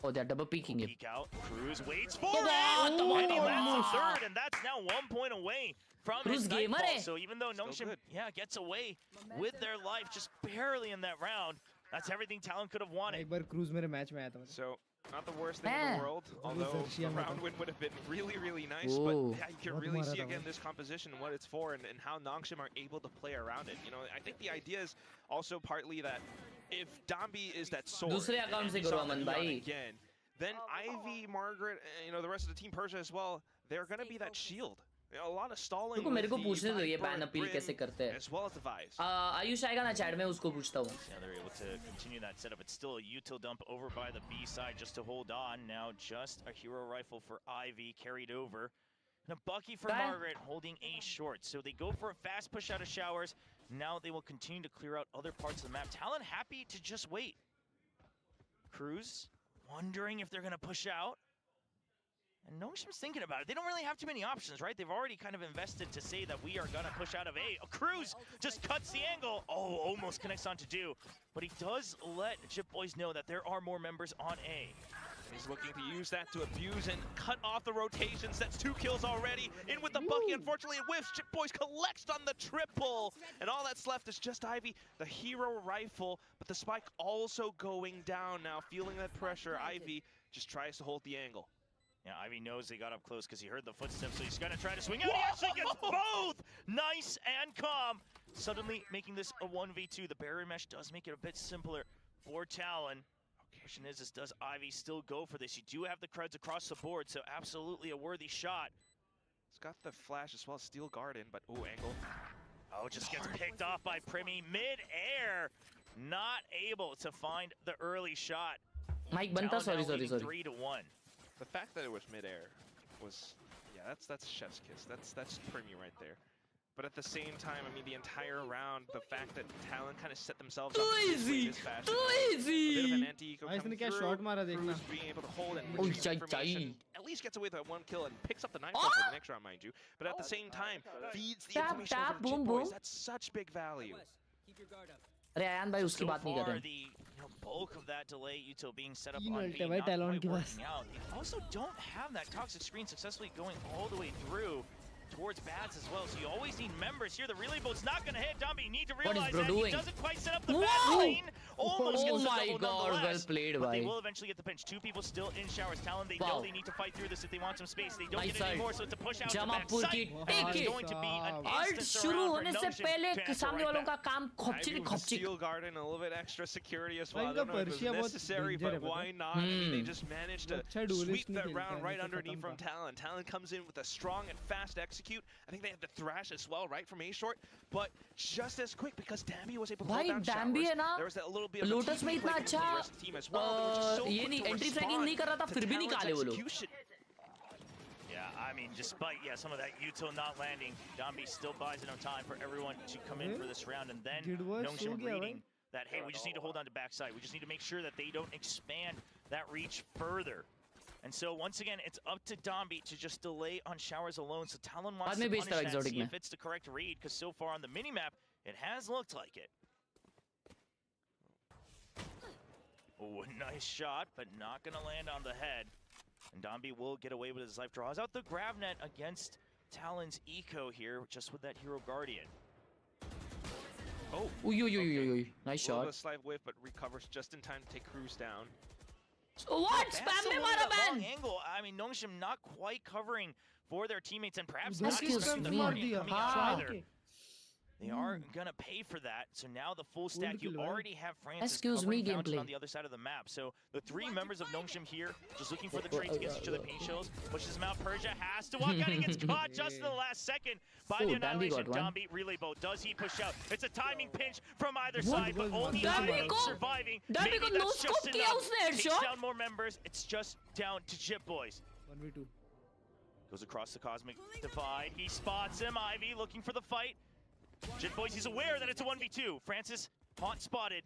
Oh, they're double peeking him. Peek out. Cruz waits for it. And he lands a third, and that's now 1 point away from Cruz his gamer Nightfall. hai. So even though Nongshim, gets away with their life just barely in that round, that's everything Talon could have wanted. एक बार cruise मेरे match में आया था. So, not the worst thing in the world, although the round win would have been really, really nice, but yeah, you can really see again this composition and what it's for and how Nongshim are able to play around it. You know, I think the idea is also partly that if Dambi is that sword, दूसरे account से करो अमन भाई. again, then Ivy, Margaret, you know, the rest of the team Persia as well, they're going to be that shield. You know, a lot of stalling. रुको मेरे को with पूछने the दो ये Viper, ban appeal Brim, कैसे करते हैं. as well as the Vice. Ayush आएगा ना चैट में उसको पूछता हूँ. Yeah, they're able to continue that setup. It's still a util dump over by the B side just to hold on. Now just a hero rifle for Ivy carried over. And a Bucky for Margaret holding A short. So they go for a fast push out of showers. Now they will continue to clear out other parts of the map. Talon happy to just wait. Cruz wondering if they're going to push out. And Nongshim's thinking about it. They don't really have too many options, right? They've already kind of invested to say that we are going to push out of A. Cruz just cuts the angle. Oh, almost connects onto Do. But he does let Chip Boys know that there are more members on A. He's looking to use that to abuse and cut off the rotations. That's 2 kills already. In with the Bucky. Unfortunately, it whiffs. Chip Boys collects on the triple. And all that's left is just Ivy, the hero rifle. But the spike also going down now. Feeling that pressure, Ivy just tries to hold the angle. Yeah, Ivy knows they got up close because he heard the footsteps, so he's going to try to swing out. He actually gets both! Nice and calm. Suddenly making this a 1v2. The barrier mesh does make it a bit simpler for Talon. Question is, does Ivy still go for this? You do have the creds across the board, so absolutely a worthy shot. He's got the flash as well as Steel Garden, but ooh, angle. Oh, just gets picked off by Primi mid-air. Not able to find the early shot. Mike Banta, sorry. 3-1. The fact that it was mid-air was, yeah, that's chef's kiss. That's Primi right there. But at the same time, I mean, the entire round, the fact that Talon kind of set themselves up easy. this fashion, a bit of an anti-eco coming इसने क्या through, shot मारा देखना. Cruz being able to hold and Oh, retrieve information, at least gets away with that 1 kill and picks up the 9 for the next round, mind you. But at the same time, feeds the information over to Chip Boys. That's such big value. अरे आयान भाई उसकी So बात नहीं कर far, रहे. the bulk of that delay util being set up तीन on ult B, है भाई not Talon quite के working pass. out. They also don't have that toxic screen successfully going all the way through towards bats as well. So you always need members here. The relay boat's not going to hit. Dambi, you need to What is realize bro that doing? he doesn't quite set up the Whoa! bat lane. Almost Oh gets the my double God, well nonetheless. played, But they bhai. will eventually get the pinch. Two people still in Showers. Talon, they Wow. know they need to fight through this if they want some space. They don't Nice get it anymore, side. so it's a push out to Jamapur back की side. Tick It's के going to be an art instant शुरू surround for होने से Nongshim पहले to answer सामने right वालों का back. काम Ivy खपचिक with the खपचिक steel garden, a little bit extra security as well. I इनका don't know if it was Persia बहुत necessary, danger है, but पता why है? not? I mean, they just managed to अच्छा duelist sweep नहीं that खेलता round है, right नहीं तो underneath खत्म from था। Talon. Talon comes in with a strong and fast execute. I think they had the thrash as well, right, from A short, but just as quick because Dambi was able to भाई hold down डैम्बी Showers. है ना There was that little bit of a lotus में TP इतना play coming from the अच्छा rest of the team as well. They were just so ये quick नहीं to entry fragging respond नहीं कर रहा था to फिर भी Talon's निकाले वो लोग execution. Yeah, I mean, despite some of that util not landing, Dambi still buys enough time for everyone to come in for this round, and then Nongshim reading that, hey, we just need to hold on to backside. We just need to make sure that they don't expand that reach further. And so once again, it's up to Dambi to just delay on Showers alone. So Talon wants to punish that, see if it's the correct read, because so far on the minimap, it has looked like it. Oh, a nice shot, but not going to land on the head. And Dambi will get away with his life. Draws out the grab net against Talon's eco here, just with that Hero Guardian. Oh, Uy, uy, uy, okay. uy, uy. Nice A little shot. bit of slight whiff, but recovers just in time to take Cruz down. What? That's Spam a में little मारा bit long ban. angle. I mean, Nongshim not quite covering for their teammates and perhaps उधर not किस expecting the तरफ मार Guardian दिया coming out हाँ either. They are gonna pay for that. So now the full stack, you kill, right? already have Francis Excuse covering me, Fountain gameplay. on the other side of the map. So the three members of Nongshim here, just looking for the trades against each other. Pain Shells pushes him out. Persia has to walk out. He gets caught just in the last second by Oh, the Dambi Annihilation. got one. Dambi relay bow. Does he push out? It's a timing pinch from either What side, but was only Dambi Dambi को- surviving. Dambi Maybe को that's no just scope किया enough. उसने Takes headshot. down more members. It's just down to Chip Boys. 1v2 Goes across the Cosmic Divide. He spots him. Ivy looking for the fight. Jit Boys, he's aware that it's a 1v2. Francis, haunt spotted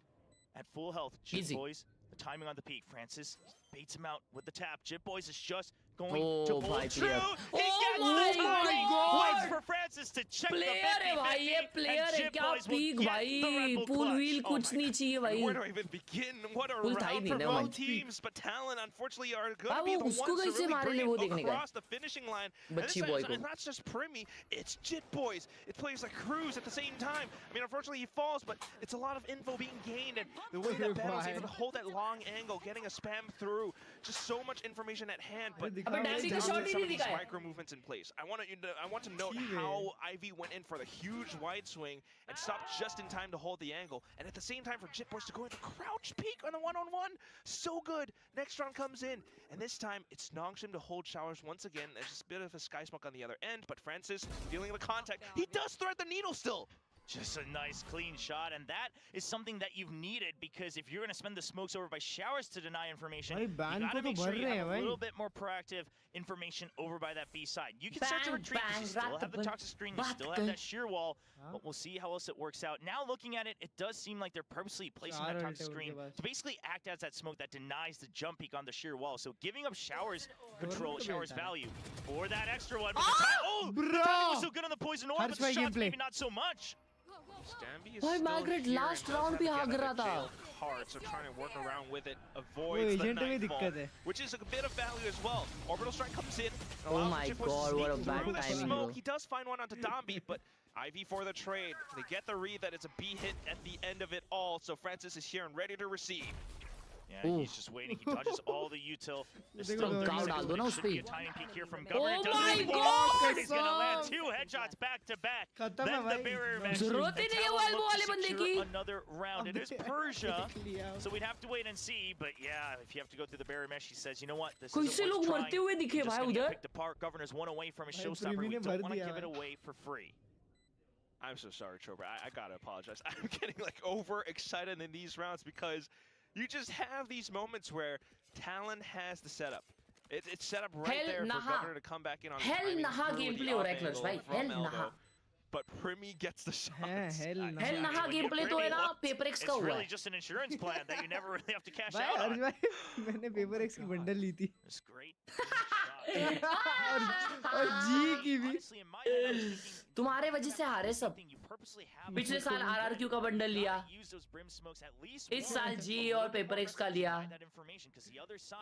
at full health. Jit Easy. Boys, the timing on the peak. Francis baits him out with the tap. Jit Boys is just going Oh, to hold bhai, true. clear. He Oh gets my the timing. God. Waits for Francis to check Player the है 50-50. भाई ये player and है Jit क्या Boys will peek get भाई the Red Bull pull clutch. Wheel Oh कुछ my नहीं चाहिए And भाई where do I even begin? What a Full round timing, for never both mind. teams, but Talon unfortunately are going हाँ, to be वो the उसको ones to कैसे really मारे bring ले it वो देखने का across the finishing line. And this बच्ची time, boy को it's not just Primi, it's Jit Boys. It plays like Cruz at the same time. I mean, unfortunately he falls, but it's a lot of info being gained, and the way that Battle's able to hold that long angle, getting a spam through, just so much information at hand. But अबे अबे दिखा Dambi मुझे का some shot of ही नहीं these दिखाया micro movements in place. I want to note ठीक है। how Ivy went in for the huge wide swing and stopped just in time to hold the angle, and at the same time for Jit Boys to go into crouch peek on the one-on-one. So good. Next round comes in, and this time it's Nongshim to hold Showers once again. There's just a bit of a sky smoke on the other end, but Francis feeling the contact. He does thread the needle still. Just a nice clean shot, and that is something that you've needed, because if you're going to spend the smokes over by Showers to deny information, भाई you ban got को to तो make sure भर you रहे have हैं a भाई little bit more proactive information over by that B side. You can start to Bang, retreat because you bang, still have the rat- toxic screen, you still have rat- that sheer wall, हाँ? but we'll see how else it works out. Now looking at it, it does seem like they're purposely placing चार that ult toxic है उनके screen pass. to basically act as that smoke that denies the jump peak on the sheer wall. So giving up Showers control, को Showers Belthara है। value for that extra one. But the the Bro! timing was so good on the poison orb, Hard but the spike shots gameplay. maybe not so much. Dambi is भाई still Margaret here and last does round have भी to भाग get रहा out of था jail hard, so trying to work around with it, वो avoids the agent में nightfall, दिक्कत है which is a bit of value as well. Orbital Strike comes in, Oh allows my Chip Boys to God, what a sneak bad through the timing, smoke. bro. He does find one onto Dambi, but Ivy for the trade. They get the read that it's a B hit at the end of it all, so Francis is here and ready to receive. Yeah, Ooh. he's just waiting. He dodges all the util. There's देखो, still 30 गाँव seconds, डाल दो but ना it should be उस a पे। timing peak here from Oh Governor. Doesn't my really God! work. He's gonna land कसम। 2 headshots back to back. खत्म है Then the भाई barrier mesh. जरूरत ही and नहीं है Talon वो elbow look to वाले बंदे secure की। another round. It is अबे, Persia, देख लिया। so we'd have to wait and see. But yeah, if you have to go through the barrier mesh, he says, you know what, this कैसे isn't लोग worth मरते trying. हुए दिखे Just भाई gonna get उधर picked apart. Governor's one away from his भाई, showstopper. प्रीमी We ने don't भर want to दिया give it भाई। away for free. I'm so sorry, Trober. I gotta apologize. I'm getting like overexcited in these rounds because you just have these moments where Talon has the setup. It's set up right Hell there for naha. Governor to come back in on the Hell timing naha through the gameplay हो रहा है off Clutch angle भाई, from hell elbow. naha। But Primi gets the shots. hell naha। Hell naha when you gameplay तो है really ना looked, paper x का It's हुआ really है just an insurance plan that you never really have to cash भाई out Harsh on. भाई मैंने paper x की बंडल ली थी It's great. Shot. और जी की भी Honestly, in my head, I was thinking तुम्हारे वजह से हारे सब। पिछले साल RRQ का बंडल लिया, इस साल G और पेपर X का लिया।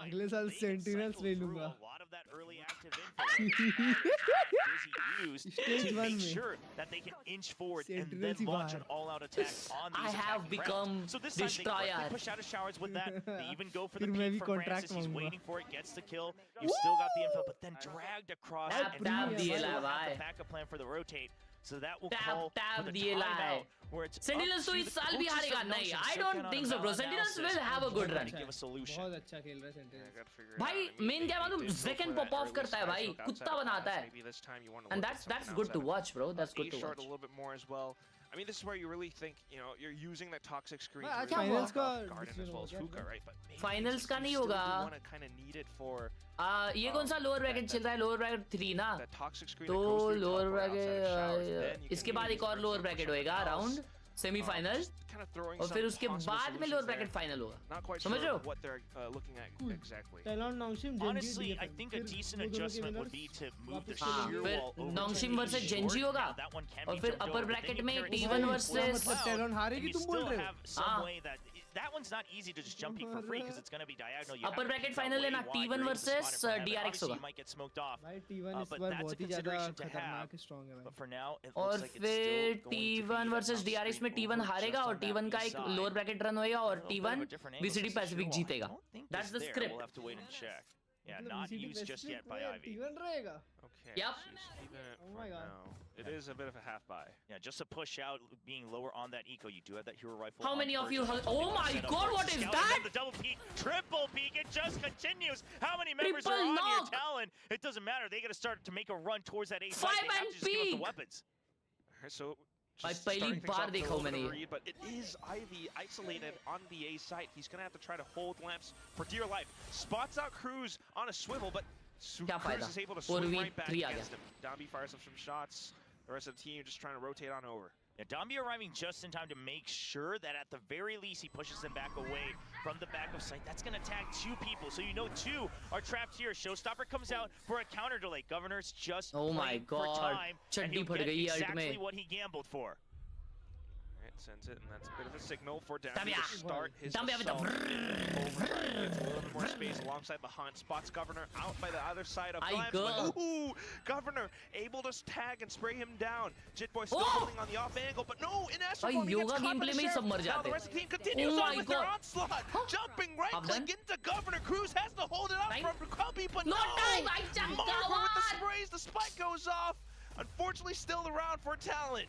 अगले साल सेंटिनल्स ले लूंगा। स्टेज 1 में सेंटिनल्स ही बाहर। I have become destroyer. फिर मैं भी कॉन्ट्रैक्ट मांगूंगा। टैप दिए ला भाई। So that will Tap, call tap for the दिए ला timeout है। where it's Sentinels तो इस साल भी हारेगा नहीं। I don't think so bro. Sentinels will have a good run. बहुत अच्छा खेल रहा है सेंटिनल्स। भाई मेन क्या मालूम, Zekken pop off करता है भाई, कुत्ता बनाता है। And that's good to watch bro. That's good to watch. A little bit more as well. I mean, this is where you really think, you know, you're using that toxic screen to आज really finals block का off Garden as well as Hookah, right? But maybe Finals का नहीं you still होगा। do wanna kind of need it for ये कौन सा lower bracket चल रहा है? लोअर ब्रैकेट 3 ना, that toxic screen तो that goes through lower top or outside of showers. Then bracket you इसके can बाद use एक it और for lower something bracket something होएगा else. Round semifinal, Just kind of throwing और फिर some उसके possible बाद में solutions lower there. Bracket final होगा। Not quite समझ रहे sure हो? what they're looking at exactly. Talon Nongshim Honestly, I think a decent adjustment would be to move the shear फिर wall over नॉन्गशिम to the versus short. Gen Z होगा, Now, that one can और be फिर jumped upper over, but then bracket you में carry T1 Cloud, versus मतलब talon हारेगी and you तुम बोल still रहे हो? have some way that one's not easy to just jump peek for free because it's going to be diagonal. You Upper have to bracket peek out final way है ना, wide, T1 you're able to versus, spot it from heaven. DRX Obviously, होगा। you might get smoked off, भाई T1 इस but bar that's a बहुत ही ज्यादा consideration to खतरनाक have. Strong है But भाई। for now, it और looks like it's फिर still going to be T1 the versus top DRX में screen T1 over हारेगा just और on that T1 का B एक side. लोअर ब्रैकेट रन होएगा और A little bit of a T1 different angle VCT since the PACIFIC shear wall. जीतेगा। I don't think That's it's the there. script. We'll have to wait and check. Yeah, मतलब not VCT used just Pacific yet by में Ivy. T1 रहेगा। Okay, Yep. so he's keeping it Oh for my God. now. It is a bit of a half buy. Yeah, just to push out, being lower on that eco, you do have that hero rifle. How on many of first. you That's have- what they Oh wanna my set up God, for. what is Scout, and that? then the double peek, triple peek, it just continues. How many members Triple are on your knock. Talon? It doesn't matter. They got to start to make a run towards that A side. Five They have and to just give up the peek. weapons. Alright, so भाई just पहली starting things bar off with a देखा little हूँ bit of मैंने a read, but it is Ivy isolated on the A site. He's gonna have to try to hold lamps for dear life. Spots out Cruz on a swivel, but क्या फायदा? Cruz is able to 4v3 swing right back आ गया। against him. Dambi fires up some shots. The rest of the team just trying to rotate on over. Yeah, Dambi arriving just in time to make sure that at the very least he pushes them back away from the back of sight. That's going to tag 2 people, so you know 2 are trapped here. Showstopper comes out for a counter delay. Governor's just Oh my playing for God. time, and चड्डी he'll फट get गई ult exactly में। what he gambled for. Alright, sends it, and that's a bit of a signal for Dambi Dambi, to start his Dambi with the assault. Overdrive gets a little bit more space alongside the hunt. Spots Governor out by the other side of I Lamps, go. but ooh, Governor able to tag and spray him down. Jitboy still Oh! holding on the off angle, but no, in भाई Astrophobe he gets yoga caught by gameplay the में ही सब Sheriff. मर Now जाते the हैं। rest of the team continues Oh on my with their God. onslaught. Jumping right I'm click done. into Governor. Cruz has to hold it up Time. from Cubby, but No no! time, I just Marver with the got sprays, the spike goes off. Unfortunately, still around for Talent.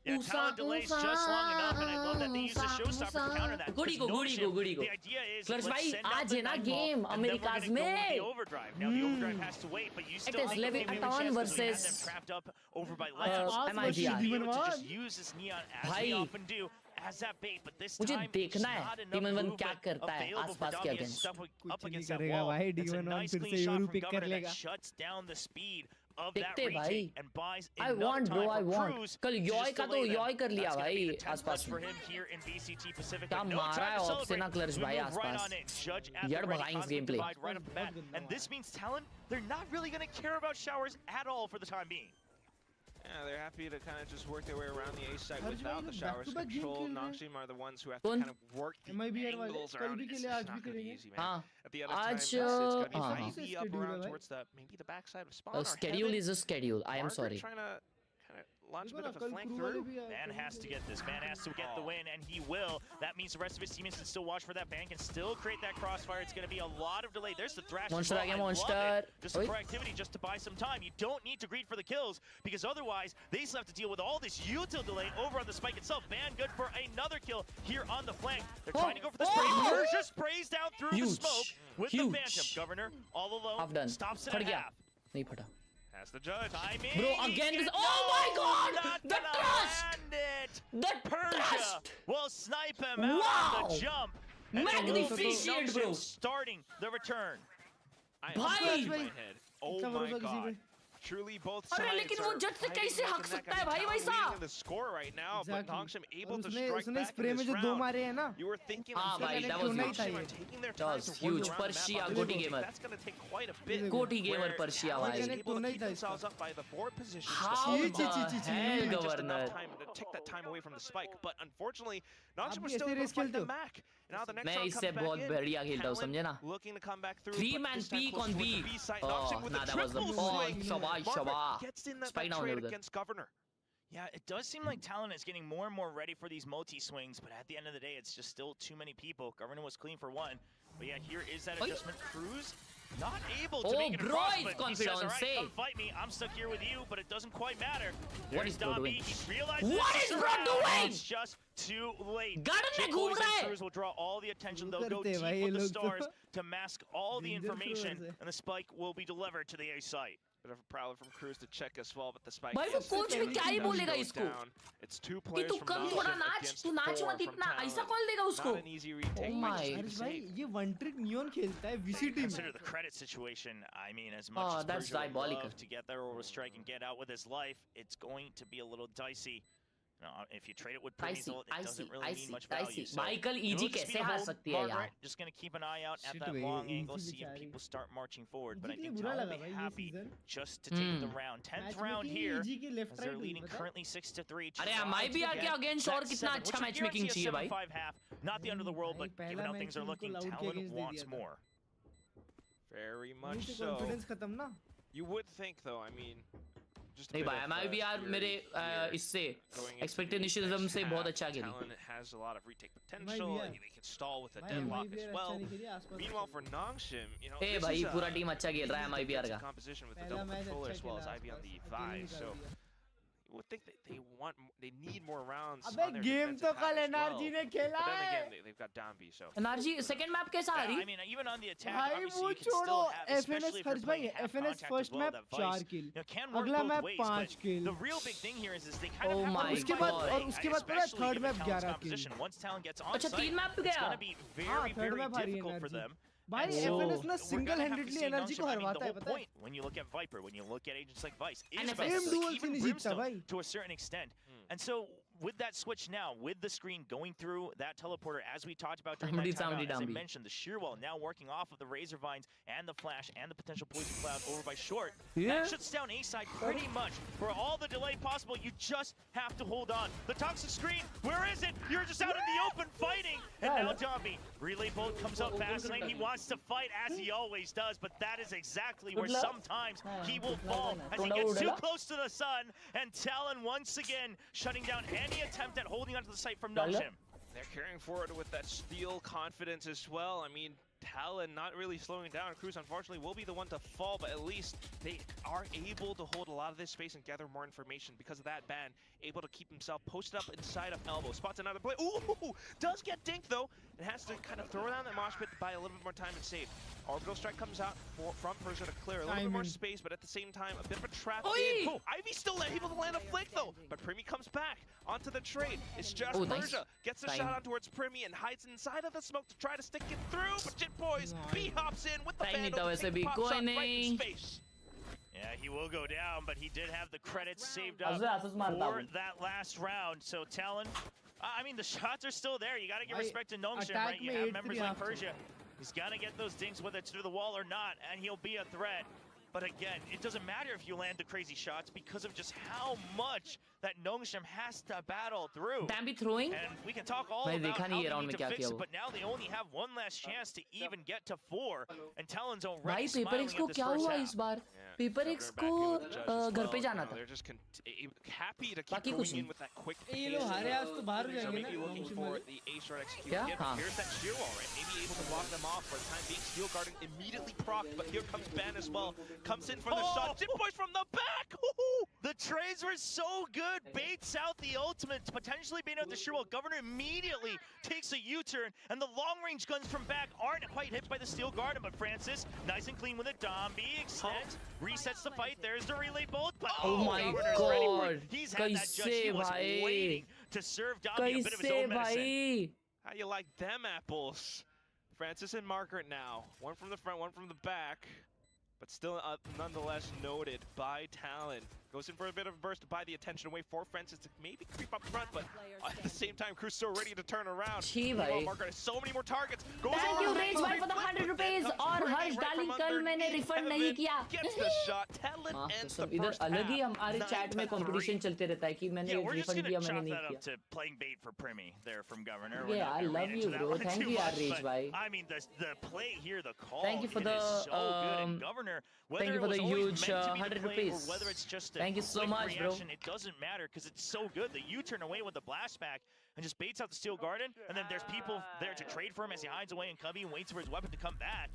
Yeah, Talon delays just long enough, and I love that they use the Showstopper to counter that. Goody because go, goody Notion, go, goody go. The idea is, Clutch let's भाई, send out आज the है ना nightfall, game and then we're Americas gonna go with में। the overdrive. Now the overdrive has to wait, but you still is think Levi that they have a Aton chance because we had versus, them trapped up over by Lamps. MIGR. To be able to just use this neon as भाई, we often do as that bait, but this मुझे time देखना है, not enough Demon One movement क्या करता है available for आसपास के Damian against। stuck up कुछ नहीं against that करेगा wall. भाई, That's a Demon One nice फिर clean से shot यूरू from pick कर Governor लेगा। that shuts down the speed of देखते that भाई। retake and buys I enough want time bro, I for want। Cruz कल to योय just का तो delay them. योय कर लिया That's gonna भाई be the 10th आसपास clutch for में। him here in VCT Pacific. क्या But no मारा time है to ऑफ से ना celebrate. क्लच We भाई move right आसपास। on in. Judge at यार the ready. भगाएंगे Conflict gameplay। divide right up the bat. And this means Talon, they're not really going to care about showers at all for the time being. Yeah, they're happy to kind of just work their way around the A site her without जगह the back showers to back game control. खेल रहे हैं। Noxim are the ones who have to कौन? kind of work the MIBR वाले, angles कल around भी it. खेले, It's आज just भी not going to be खेलेंगे। easy, man. हाँ, At the other time, आज it's going to be हाँ। Ivy up Schedule है around भाई। towards the maybe the backside of Spawn A or schedule Heaven. is a schedule. I am Margaret sorry. trying to kind of launch a देखो bit ना of a कल flank crew वाले through. भी Man has to get this. Man has to get the win, and he will. That means the rest of his teammates can still watch for that bank and still create that crossfire. It's going to be a lot of delay. There's the thrash. Monster as well. again, I love monster. it. Just some Oi. proactivity just to buy some time. You don't need to greed for the kills because otherwise they still have to deal with all this util delay over on the spike itself. Ban good for another kill here on the flank. They're trying to go for the spray. Oh. Persia sprays down through the Huge. smoke with Huge. the Phantom. Governor all alone. Half done. Stops it फट at गया। half. नहीं फटा। Has the judge. Timing. Bro, again He this- gets- oh my No, God! not The gonna trust! land it. The Persia trust! will snipe him out on Wow! the jump. And it will be Magnificent, bro. Notion starting the return. I am भाई! scratching my head. Oh कितना my भरोसा किसी god. पे? Truly both अरे sides लेकिन वो are जट से fighting कैसे neck हक and neck. सकता I है mean, भाई Talon वैसा? leading in the score right now, but Nongshim able to उसने strike उसने back स्प्रे in में this जो 2 round. मारे हैं ना, You were thinking हाँ themselves भाई, that that was Nongshim huge. are taking their That time was to work huge. around the map. Persia, Obviously, गोटी gamer. that's going to take quite a bit. गोटी gamer where Persia Talon भाई. is मैंने able तो to नहीं keep था themselves इसका. up by the forward positions. How despite the not hell, having just Governor? enough time to take that time away from the spike. But unfortunately, Nongshim आप was भी still ऐसे able race to fight खेलते them हो? back. And now the next मैं round इससे comes back बहुत in. बढ़िया खेलता हूँ, Talon समझे ना? looking to come back through. 3-man but this time peek closer on towards B. the B side. Oh, Nongshim with nah, a that was the triple ball. swing. Shabaj, Margaret shabaj. gets in that Spike down trade उधर. against Governor. Yeah, it does seem like Talon is getting more and more ready for these multi-swings, but at the end of the day, it's just still too many people. Governor was clean for one, but yeah, here is that adjustment. Cruz not able to make it bro, across, it's but he says, all right, confidence. come fight me. I'm stuck here with you, but it doesn't quite matter. What There's is bro Dobby. doing? He realizes What it's is a bro round. doing? It's just too late. Garden में Jit घूम Boys रहा and है. Cruz will draw all the attention. They'll go करते हैं deep भाई ये with the लोग तो. stars to mask all the Danger information, throwers है. and the spike will be delivered to the A site. Bit of a prowler from Cruz to check as well, but the spike भाई वो is coach भी gonna क्या ही just बोलेगा go इसको? down. It's two कि players तू from come Nongshim थोड़ा नाच, against तू नाच 4 मत from इतना, ऐसा Talon. कॉल देगा उसको? Not an easy retake. Oh but my. just to Harsh say, भाई ये वन ट्रिक नियॉन खेलता है VCT में. Consider the credit situation. I mean, as much Oh, as that's Persia would diabolical. love to get there or strike and get out with his life, it's going to be a little dicey. If you trade it with Prime's ult, it doesn't really mean much value. So Michael it'll easy just be कैसे the हार hold. सकती है यार? Margaret just going to keep an eye out at Shit that भाई, long easy angle, see if बेचारी. people start marching forward. But I easy के think लिए बुरा Talon लगा will be भाई ये happy season. just to take the round. 10th round here, easy की as left they're right leading नहीं पता. currently 6-3. अरे हमारे भी आके अगेंस्ट और कितना अच्छा मैच मेकिंग चाहिए भाई? 7-5 half, not the end of the world, but भाई, given how पहला things are मैच looking, इनको loud के Talon against दे wants दिया था. more. very वहीं much से so. कॉन्फिडेंस खत्म ना. You would think, though, I mean, just a नहीं bit भाई of, हमारे भी यार theory मेरे here. इससे Going into the एक्सपेक्टेशनिज्म next से half, बहुत अच्छा खेली. Talon has a lot of retake potential. यार. They can stall with a भाई deadlock MIBR as अच्छा well. नहीं खेली, आसपास Meanwhile, for Nongshim, you know, A this भाई is पूरा a टीम अच्छा खेल रहा है easy MIBR का. defensive composition with the पहला double मैच controller अच्छा as well खेला as Ivy on आसपास, the अकेले E5. So निकाल दिया. you would think that they need more rounds अबे on their गेम defensive तो half कल as well. एनआरजी ने खेला But then है. again, they've got Dambi, so NRG second map कैसा आ Yeah, रही? I mean, even on the attack, भाई obviously वो you can छोड़ो, still have, especially FNS if you're खर्च playing भाई, half FNS contact first as well, map that Vice 4 kill. you know, can work अगला both map ways, 5 but kill. the real big thing here is they kind Oh of have my to उसके fight बाद the और way, उसके बाद पता है especially third given map Talon's 11 composition. Kill. Once Talon gets on अच्छा site, 3 map it's गया. going to be हाँ, very, third very मैप हारी difficult for एनआरजी. them. भाई And so FNS ना we're single gonna have to handedly see energy Nongshim. को I mean, हरवाता the है whole पता है. point when you look at Viper, when you look at agents like Vice, is And about FNS. that, Same like, duels even नहीं जीतता Brimstone भाई. to a certain extent. And so with that switch now, with the screen going through that teleporter, as we talked about during that timeout, as I mentioned, the shear wall now working off of the Razor Vines and the Flash and the potential Poison Cloud over by Short. That shuts down A-side pretty much. For all the delay possible, you just have to hold on. The toxic screen, where is it? You're just out in the open fighting. And now Dobby, relay bolt comes out fast lane. He wants to fight as he always does, but that is exactly where sometimes he will fall as he gets too close to the sun. And Talon once again shutting down any attempt at holding onto the site from Nongshim. they're carrying forward with that steel confidence as well. I mean, Talon not really slowing down. Cruz, unfortunately, will be the one to fall, but at least they are able to hold a lot of this space and gather more information because of that ban. Able to keep himself posted up inside of Elbow. Spots another play. Ooh! Does get dinked, though. And has to kind of throw down that mosh pit to buy a little bit more time and save. Orbital Strike comes out from Persia to clear a little bit more space, but at the same time, a bit of a trap in. Oh, Ivy's still able to land a flick, though. But Primi comes back onto the trade. It's just Persia. Gets a shot on towards Primi and hides inside of the smoke to try to stick it through. But Jit Boys, B hops in with the Vandal to take the pop shot right in space. Yeah, he will go down, but he did have the credits saved up for that last round. So Talon, I mean, the shots are still there. You got to give respect to Nongshim, right? You have members like Persia. He's got to get those dinks, whether it's through the wall or not, and he'll be a threat. But again, it doesn't matter if you land the crazy shots because of just how much that Nongshim has to battle through. Damn be throwing. And we can talk all about how they need to fix it, but now they only have one last chance to even get to 4. And Talon's already smiling at this first half. Paper x को घर पे जाना था. They're just happy to keep going in with that quick pace. ये लोग हारे आज तो बाहर So जाएंगे maybe ना. looking for the A-Shard execution. हाँ. Here's that shear wall, right? Maybe able to block them off for the time being. Steel guarding immediately procced, but here comes Ban as well. Comes in for the shot. Jit Boys from the back! The trades were so good. Baits out the ultimate, potentially being out the shear wall. Governor immediately takes a U-turn, and the long-range guns from back aren't quite hit by the steel guard. But Francis, nice and clean with a Dombi extend, resets the fight. There's the relay bolt, but oh my god, he's had that judge. He was waiting to serve Dombi a bit of his own medicine. How you like them apples? Francis and Margaret now. One from the front, one from the back. but still nonetheless noted by Talon. Goes in for a bit of a burst to buy the attention away for Francis to maybe creep up front, but at the same time, Cruz so ready to turn around. bhai. Margaret has so many more targets. Goes Thank over you, the Rage right Boy, for the 100 rupees. और हर्ष darling कल मैंने refund नहीं किया. Gets the shot. Talon हाँ, ends तो the इधर first अलग ही half. हमारे चैट में 9-3. कंपटीशन चलते रहता है कि मैंने Yeah, we're just refund gonna किया chalk मैंने नहीं that up किया. to playing bait for Primi there from Governor. We're Yeah, not I gonna love read you, into that bro. one Thank too you, much, Rage but, bhai. I mean, the play here, the call, Thank you for it is the, so good. And Governor, whether thank you it for was the always huge, meant to be 100 the play rupees. or whether it's just a Thank you so quick much, bro. reaction, it doesn't matter because it's so good. The U-turn away with the blast back and just baits out the Steel Garden, and then there's people there to trade for him as he hides away in Cubby and waits for his weapon to come back.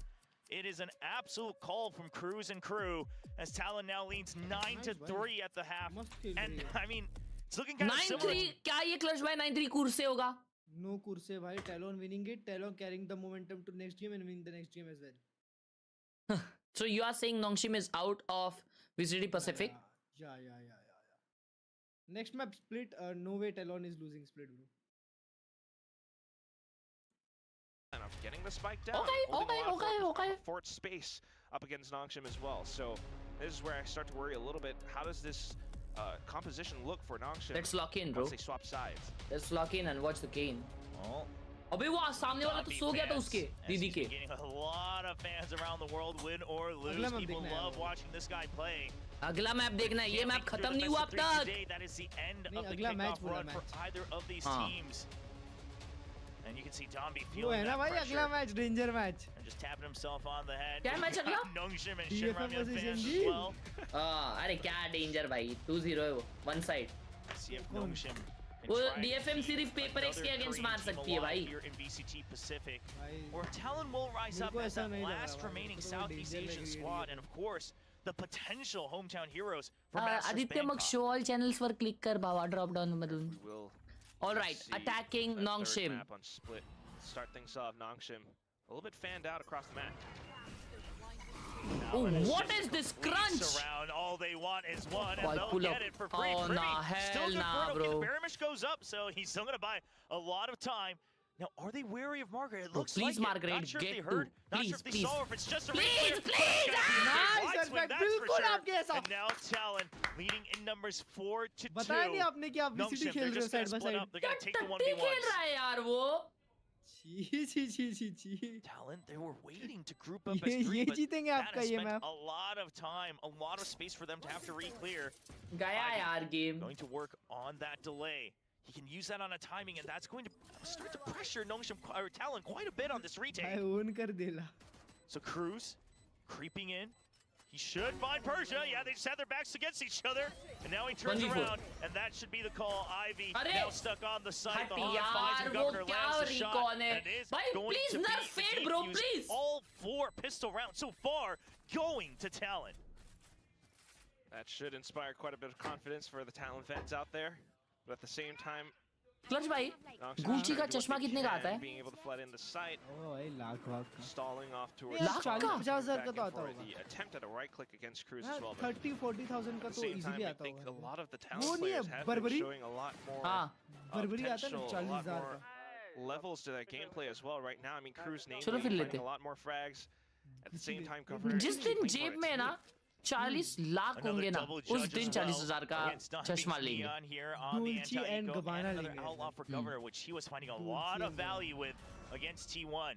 It is an absolute call from Cruz and crew as Talon now leads 9-3 at the half. And I mean, it's looking kind of similar. 9-3 क्या ये clutch भाई 9-3 कूर से होगा? No course bhai. Talon winning it. Talon carrying the momentum to next game and winning the next game as well. So you are saying Nongshim is out of VCT Pacific? Yeah. Next map split. No way Talon is losing split, bro. And of getting the spike down. Okay, holding a lot of okay. fort space up against Nongshim as well. So this is where I start to worry a little bit. How does this composition look for Nongshim? Let's lock in, bro. Once they swap sides. Let's lock in and watch the game. Oh. अबे वो सामने वाला तो सो गया था उसके दीदी के. Getting a lot of fans around the world, win or lose. People love watching this guy play. अगला मैप देखना है. ये मैप खत्म नहीं हुआ अब तक. That is the end नहीं, of the अगला मैच kickoff बोला run for match. either of these teams. And you can see Dombi वो feeling है ना that भाई pressure अगला match danger match. and just tapping himself on the head. क्या match अगला? Nongshim and DFM Shinram versus fans as NG. well. अरे क्या danger भाई 2-0 है वो one side. See if Nongshim can वो try DFM to सिर्फ keep पेपर एक्स के another अगेंस्ट Korean मार team सकती है alive भाई. here in VCT Pacific. भाई Or Talon will rise मेरे up को as ऐसा that नहीं लग रहा last भाई. remaining मेरे को Southeast danger Asian लग रही है squad, ये. and of course, the potential hometown heroes for Masters Aditya mug Bangkok. Show all channels were click कर भावा ड्रॉप डाउन मधून. We will All right, see attacking that third Nongshim. map on split. Start things off. Nongshim a little bit fanned out across the map. Oh, Now it what just is this fleets crunch? Around. All they want is one, Why and they'll pull get up? it for free. Oh, Primi, nah, still hell good nah, for it. Okay, bro. the Baramish goes up, so he's still going to buy a lot of time. Now, are they wary of Margaret? It Bro, looks please, like Margaret, it. Not sure if get they to. heard, not Please, sure if they please. saw, or if it's just a Please, re-clear. please, But it's gonna be a Nice, wide swing, Perfect. that's for बिल्कुल sure. आपके ऐसा. And now Talon leading in numbers 4-2. बताया नहीं आपने कि आप VCT Nongshim, खेल they're रहे हो just gonna side by split side. up. They're gonna take the टट्टी खेल 1v1s. रहा है यार वो. छी. Talon, they were waiting to group up as ये three, but जीतेंगे that आपका has ये spent map. a lot of time, a lot of space for them to have to re-clear. गया यार game. Going to work on that delay. He can use that on a timing, and that's going to start to pressure Nongshim or Talon quite a bit on this retake. भाई own कर देला. So Cruz creeping in. He should find Persia. Yeah, they just had their backs against each other. And now he turns 1v4. around, and that should be the call. Ivy अरे, now stuck on the site. The हट Hawk finds यार him. वो Governor क्या lands the shot. recon है. And it is भाई going please to be nerf the it bro defuse. please. All 4 pistol rounds so far going to Talon. That should inspire quite a bit of confidence for the Talon fans out there. But at the same time, clutch भाई Nongshim Gucci का trying to do चश्मा what they कितने का आता can, है? being able to flood in the site, ओ भाई लाख वाख का. stalling off towards यार लाख का? 40-50,000 का back तो and आता for होगा. the attempt at a right click against Cruz हाँ, as well. But 30-40,000 का at the तो same time, easily I आता think a होगा. lot of the वो Talon नहीं है, players have been Barbari? showing a lot more हाँ बर्बरी आता है ना potential, a lot 40,000 more का. levels to that gameplay as well right now. I mean, Cruz named चलो फिर लेते. a lot more frags. At the same time, जिस दिन जेब में ना 40 लाख होंगे ना उस दिन 40,000 का चश्मा लेंगे. Dulce and Gabbana Another लेंगे. outlaw for Governor, which he was finding a lot of value with against T1.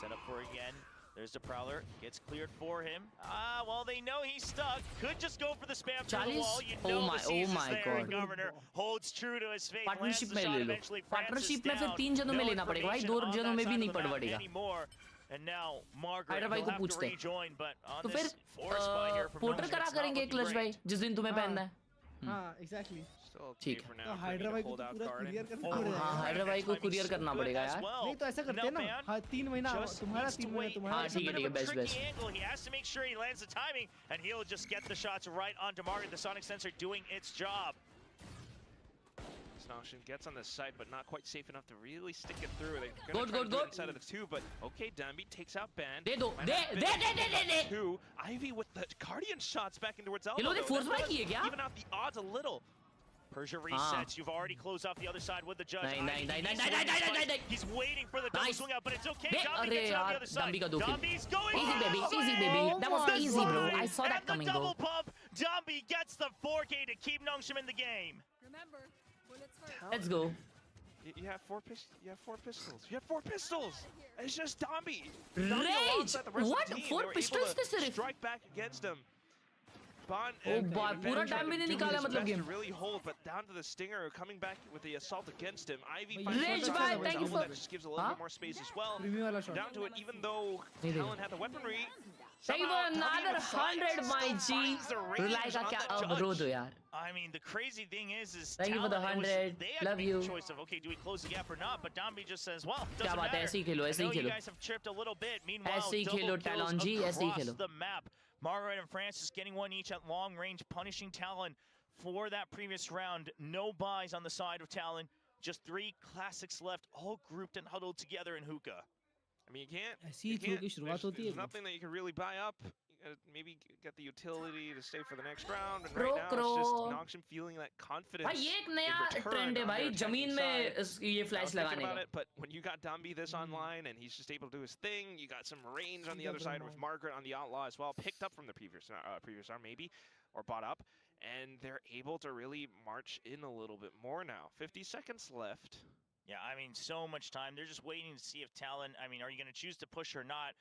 Set up for again. There's the Prowler. Gets cleared for him. Well, they know he's stuck. Could just go for the spam through the 40? wall. You Oh know my- the season's oh my there. God. And Governor holds true to his faith. Lands partnership the में shot ले लो. eventually. Francis partnership में फिर down. 3 जनों में No लेना पड़ेगा भाई, information 2 on जनों that में भी side नहीं of the पड़ map पड़ेगा. anymore. And now Margaret hydra भाई will को have to पूछते हैं. rejoin, but on तो फिर this forest by here from porter Nongshim, करा it's not करेंगे looking क्लच भाई great. जिस दिन तुम्हें हाँ. पहनना है. हाँ exactly. Still ठीक okay for तो now. हाइड्रा भाई को Hold तो out पूरा guarding. क्लियर करना Oh, पड़ेगा. हाँ, हाइड्रा भाई को कुरियर करना पड़ेगा यार. नहीं तो ऐसा करते हैं ना. हाँ 3 महीना तुम्हारा 3 महीना तुम्हारा. हाँ, ठीक है, ठीक है, best, best. Angle. He has to make sure he lands the timing, and he'll just get the shots right onto Margaret. The sonic sensor doing its job. Nongshim gets on the site, but not quite safe enough to really stick it through. They're Good, gonna try to good, do it good. inside of the 2, but okay, Dambi takes out Band. दे दो. Might they have a they bit they they they. 2. Ivy with the Guardian shots back in towards Elbow. ये लोगों ने though. force That buy does किए क्या? even out the odds a little. Persia resets. You've already closed off the other side with the judge. नहीं He's waiting for the double Nice. swing out, but it's okay. Big- Dombi अरे gets it on यार, the other side. Dombi का दो kill. Dombi's going. Easy baby, all the easy way. baby. That was The easy, bro. slide I saw that and coming, the bro. double pump. Dombi gets the 4K to keep Nongshim in the game. Remember, bullets first. Let's go. You have four pistols. You have four pistols. It's just Dombi. Rage! What? 4 pistols थे सिर्फ. Strike back against him. Bond Oh, बात पूरा damn भी नहीं निकाला मतलब game. game. Really hold, but down to the stinger coming back with the assault against him. Ivy Rage finds bye, himself thank you double for- that just gives a little Huh? bit more space as well. Premium वाला shot. Down to it, even though नहीं Talon had the weaponry. Thank you for somehow Tommy another with sight 100, my still G. finds the range रुलाई का on क्या the अब रो judge. दो यार. I mean, the crazy thing is Thank you for the Talon, 100. they had Love to make you. the choice of, okay, do we close the gap or not? But Dombi just says, well, क्या doesn't बात है, matter. ऐसे ही खेलो, I ऐसे ही know you Khelo. guys have tripped a little bit. Meanwhile, ऐसे ही double खेलो, kills Talon G, ऐसे ही across Khelo. the map. Margaret and Francis getting one each at long range, punishing Talon for that previous round. No buys on the side of Talon. Just 3 classics left, all grouped and huddled together in hookah. I mean, you can't. ऐसी ही throw की शुरुआत होती है There's bro. nothing that you can really buy up. You gotta maybe get the utility to stay for the next round. And Bro, right now, it's just Nongshim feeling that confidence. भाई ये एक in नया return trend है on भाई their जमीन attacking में side. ये I was flash thinking लगाने about का. it, but when you got Dombi this online and he's just able to do his thing, you got some range on the other side with Margaret on the outlaw as well, picked up from the previous round maybe, or bought up, and they're able to really march in a little bit more now. 50 seconds left. Yeah, I mean, so much time. They're just waiting to see if Talon, I mean, are you going to choose to push or not?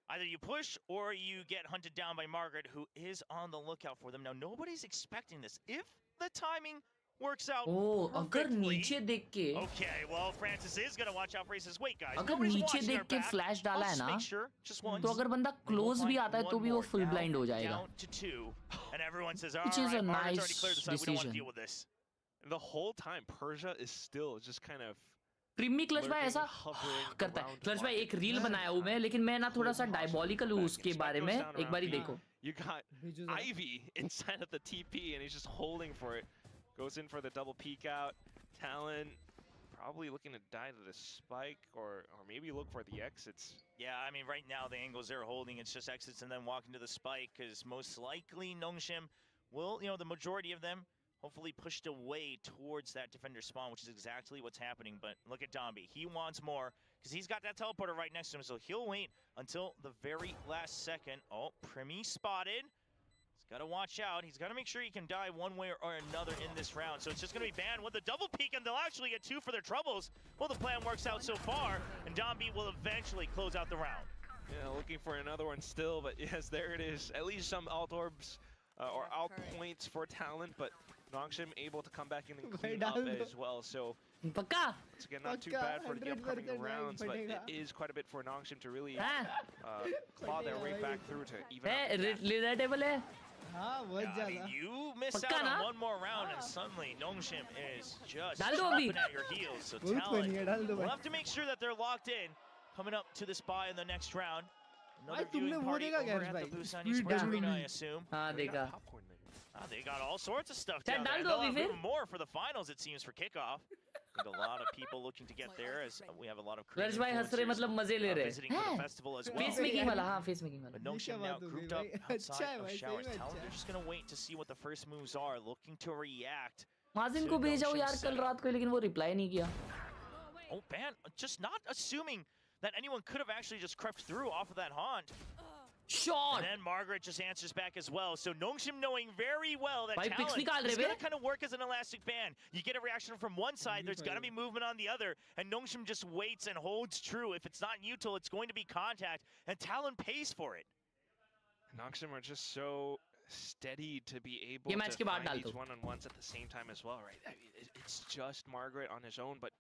Either you push or you get hunted down by Margaret, who is on the lookout for them. Now, nobody's expecting this. If the timing works out ओ अगर perfectly, नीचे देख के okay, well, Francis is going to watch out for. He says, wait, guys, अगर nobody's नीचे watching our देख के back. Flash I'll डाला है just ना make sure, just once. तो अगर बंदा Then we'll क्लोज भी find आता है तो one भी वो more. फुल Now ब्लाइंड हो जाएगा. down to 2, and everyone says, all Which is right, a Margaret's already nice cleared the side. We don't want to decision. deal with this. The whole time, Persia is still just kind of प्रीमी clutch भाई ऐसा hovering करता है. around clutch भाई एक Margaret. Reel बनाया हूँ मैं, लेकिन मैं ना थोड़ा सा डायबॉलिकल हूँ उसके बारे में. एक बारी देखो. You got भेजो जरा. Ivy inside of the TP and he's just holding for it. Goes in for the double peek out. Talon probably looking to die to the spike or maybe look for the exits. Yeah, I mean, right now the angles they're holding, it's just exits and then walking to the spike, because most likely Nongshim will, you know, the majority of them hopefully pushed away towards that defender spawn, which is exactly what's happening. But look at Dombi. He wants more, because he's got that teleporter right next to him, so he'll wait until the very last second. Oh, Primi spotted. He's got to watch out. He's got to make sure he can die one way or another in this round. So it's just going to be banned with the double peek, and they'll actually get 2 for their troubles. Well, the plan works out so far, and Dombi will eventually close out the round. Yeah, looking for another one still, but yes, there it is. At least some alt orbs or alt points for Talon, but Nongshim able to come back in and clean up as well. So पक्का? once again, not too Pakka, bad for the upcoming 100% rounds, but it padega. is quite a bit for Nongshim to really हाँ? claw their way back through to even out है the gap. Relatable है. हाँ बहुत I mean, ज़्यादा. you miss Pakka out on na? one more round, and suddenly Nongshim is just डाल दो chomping अभी. at your heels. So बहुत Talon funny है, डाल दो will भाई. have to make sure that they're locked in, coming up to the spy in the next round. Another भाई, तुमने viewing वो party देखा क्या over इस at the भाई? Busan Speed Esports down. Arena, I assume. हाँ They got देखा. popcorn there. They got all sorts of stuff Chad, down there. डाल दो They'll अभी have फिर. even more for the finals, it seems, for kickoff. I think a lot of people looking to get there, as we have a lot of clutch creative भाई हंस रहे influencers, मतलब मजे ले रहे. visiting for the festival as well. Face making वाला. हाँ face making वाला. But ये Nongshim क्या now बात हो गई grouped up भाई? अच्छा outside है of भाई, showers. सही में Talon, अच्छा they're है. just going to wait to see what the first moves are, looking to react. माजिन So को भेजा हूँ Nongshim यार set कल up. रात को, लेकिन वो रिप्लाई नहीं किया. Oh, man, just not assuming that anyone could have actually just crept through off of that haunt. Shot. And then Margaret just answers back as well. So Nongshim knowing very well that भाई picks Talon निकाल रहे is going बे. to kind of work as an elastic band. You get a reaction from one side, there's going to be movement on the other, and Nongshim just waits and holds true. If it's not util, it's going to be contact, and Talon pays for it. Nongshim are just so steady to be able ये match to के बाद find डाल these दो. one-on-ones at the same time as well, right? I mean, it's just Margaret on his own, but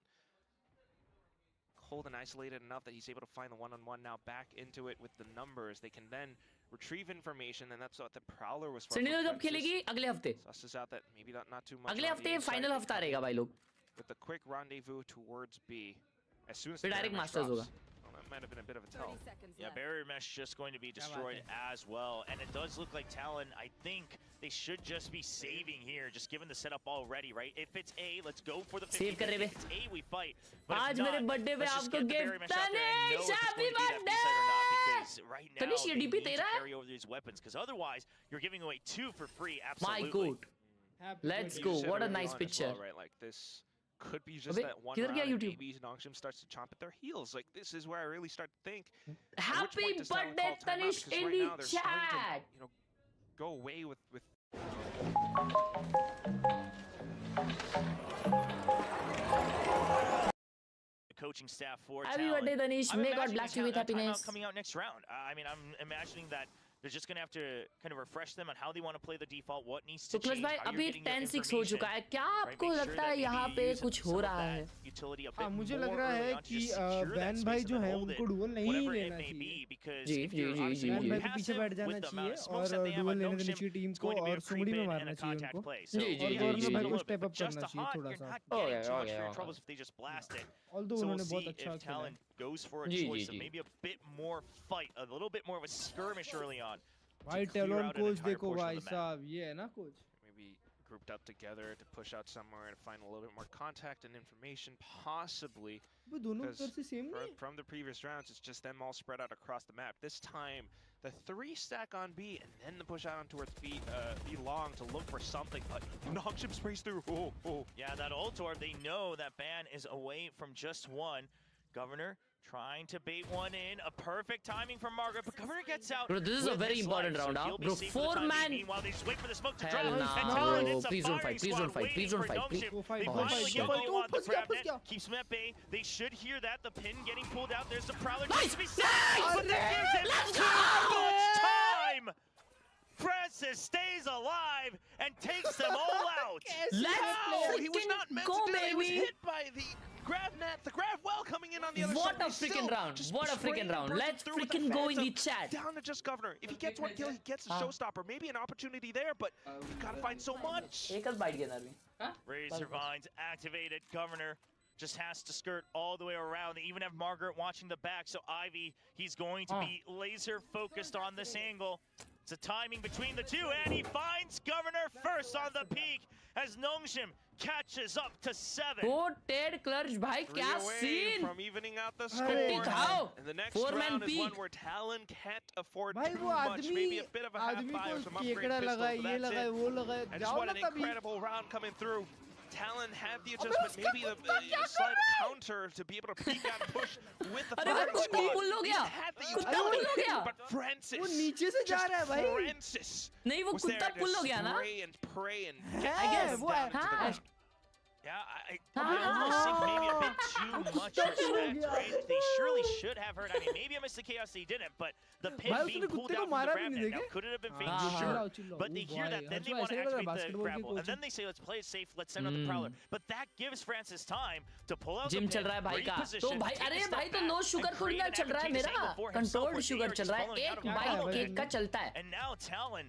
cold and isolated enough that he's able to find the one-on-one now back into it with the numbers. They can then retrieve information, and that's what the Prowler was for. सेंडिनो जब Francis. खेलेगी अगले हफ्ते. Susses out that maybe not too much. अगले on the हफ्ते inside. Final हफ्ता रहेगा भाई लोग. With the quick rendezvous towards B. As soon as फिर the direct damage masters drops. होगा. Well, that might have been a bit of a tell. 30 seconds Yeah, left. barrier mesh just going to be destroyed as well. And it does look like Talon, I think they should just be saving here, just given the setup already, right? If it's A, let's go for the 50. Save कर रहे If it's A, we fight. But if आज not, मेरे birthday पे let's just आपको get the barrier gift mesh out there and know if it's going to be that B-side or not, because right now Tanish, ये they DP need to तेरा है? carry over these weapons, because otherwise you're giving away 2 for free, My absolutely. God. Happy Let's birthday. go. You said What a early nice on as well, picture. right? Like this could be just अबे, that one किधर round गया and YouTube? maybe Nongshim starts to chomp at their heels. Like this is where I really start to think. At which Happy point does Talon birthday, call timeout? Tanish, Because in right the now they're starting chat. to, go away with The coaching staff for Happy Talon. birthday, Tanish. I'm May God imagining bless you with a timeout happiness. coming out next round. I mean, I'm imagining that they're just going to have to kind of refresh them on how they want to play the default, what needs to तो clutch change, भाई how you're अभी getting your 10-6 हो चुका है क्या right? आपको Make sure लगता that है maybe यहाँ you पे use कुछ some हो of रहा that है utility a हाँ bit मुझे more लग रहा early है on to कि just secure that बैन भाई space जो and है then hold उनको it, डुअल नहीं whatever it लेना may चाहिए be, because जी, if you're जी, obviously जी, बैन जी। भाई को पीछे passive बैठ जाना with the amount चाहिए of smokes और that they have dual on लेने देनी Nongshim, चाहिए टीम it's को going to be और a सुमड़ी creep में in मारना and a चाहिए contact उनको play. So जी, जी, और जी, गवर्नर जी, भाई जी। को little bit, step but up just करना a चाहिए hot, थोड़ा you're सा not हो getting गया, too हो much गया, for your हो troubles गया। if they just blast it. Although So we'll उन्होंने बहुत see अच्छा if खेला Talon goes for a जी, choice जी, of जी। maybe a bit more fight, a little bit more of a skirmish early on. भाई clear टेलोन out an coach entire देखो portion of भाई the map. साहब ये है ना coach maybe grouped up together to push out somewhere and find a little bit more contact and information, possibly. वो दोनों Because तरफ से सेम नहीं है from the previous rounds, it's just them all spread out across the map. This time, the 3 stack on B and then the push out on towards B long to look for something. But Nongshim sprays through. Oh. Yeah, that ult orb, they know that ban is away from just one. Governor trying to bait one in. A perfect timing from Margaret, but Governor gets out. Bro, this is a with very his important life, round, so huh? he'll be Bro, safe for the time 4-man. being. Meanwhile, they just wait for the smoke to Hell drop. no. And Talon, it's a Please don't firing fight, please don't squad fight, please don't waiting fight, for please. Nongshim. Go fight, They go finally fight, get go fight. low on the Push gया, grab push net. गया. Keeps him at bay. They should hear that. The pin getting pulled out. There's the Prowler. Nice! Needs to be saved, but that gives him Let's too go! much time. Francis stays alive and takes them all out. Let's He was not meant go, to do that. He was baby. hit by the grab net, the grab well coming in on the other What side. a He's freaking still round. just What a spraying freaking round. and Let's bursting through with the freaking go in the Phantom. chat. Down to just Governor. If he gets one kill, he gets a showstopper. Maybe an opportunity there, but you gotta find so much. एक bite गया नरवी हाँ Razor Vines activated. Governor just has to skirt all the way around. They even have Margaret watching the back, so Ivy, he's going to be laser focused on this angle. It's a timing between the two, and he finds Governor first on the peak as Nongshim catches up to 7. वो टेड clutch भाई Three क्या away सीन from evening out the Hey, score. खाओ. And the next 4-man round is one peak. where Talon can't afford भाई too वो much. Maybe a bit of a half आदमी buy or को some upgrade केकड़ा pistols, लगाए but ये that's लगाए it. वो लगाए And just जाओ what ना an तभी incredible round coming through. Talon had the adjustment, maybe the slight counter to be able to peek out and push with the अरे भाई firing कुत्ता squad. पुल हो He गया had the कुत्ता utility, पुल हो गया but Francis, वो नीचे से जा just रहा है भाई Francis नहीं वो was there कुत्ता to पुल हो गया ना spray and pray and है get guess them वो down into the हाँ ground. Yeah, I almost think maybe a bit too much respect, right? They surely should have heard. I mean, maybe I missed the chaos, they didn't, but the pin भाई being उसने pulled कुत्ते को out from the मारा भी grab नहीं net. Now, देखे could it have been fake? हाँ, Sure. चिल्लाओ चिल्लाओ But they वो hear भाई that, then they हर्षो want to ऐसे नहीं activate the बास्केटबॉल की grapple, and coach then they say, let's play it safe, let's send out the Prowler. But that gives Francis time to pull out the gym pin, चल रहा है भाई का reposition, तो भाई take a अरे step भाई तो back, नो and शुगर थोड़ी create ना an चल रहा है advantageous मेरा angle for himself controlled where sugar they are चल just रहा है falling out एक of क्या बाइट है केक का चलता है And now Talon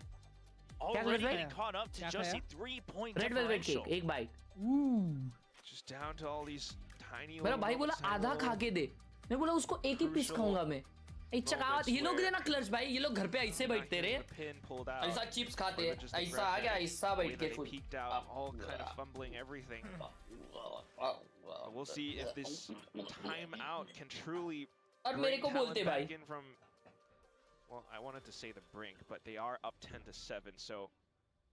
कर already रहे getting हैं? caught up to क्या just a खाया? 3-point red velvet differential. Cake एक bite Just down to all these tiny मेरा भाई बोला moments, आधा खा के दे मैं बोला उसको एक ही पीस Crucial खाऊंगा मैं चकावत ये लोग देना क्लच भाई ये लोग घर पे ऐसे not बैठते getting रे the pin pulled out. ऐसा चिप्स खाते Or हैं just the ऐसा grab आ गया net, ऐसा the way बैठ that के they full peeked out, all kind of fumbling everything. We'll see if this timeout can truly और मेरे bring को Talon बोलते भाई back in from. Well, I wanted to say the brink, but they are up 10-7. So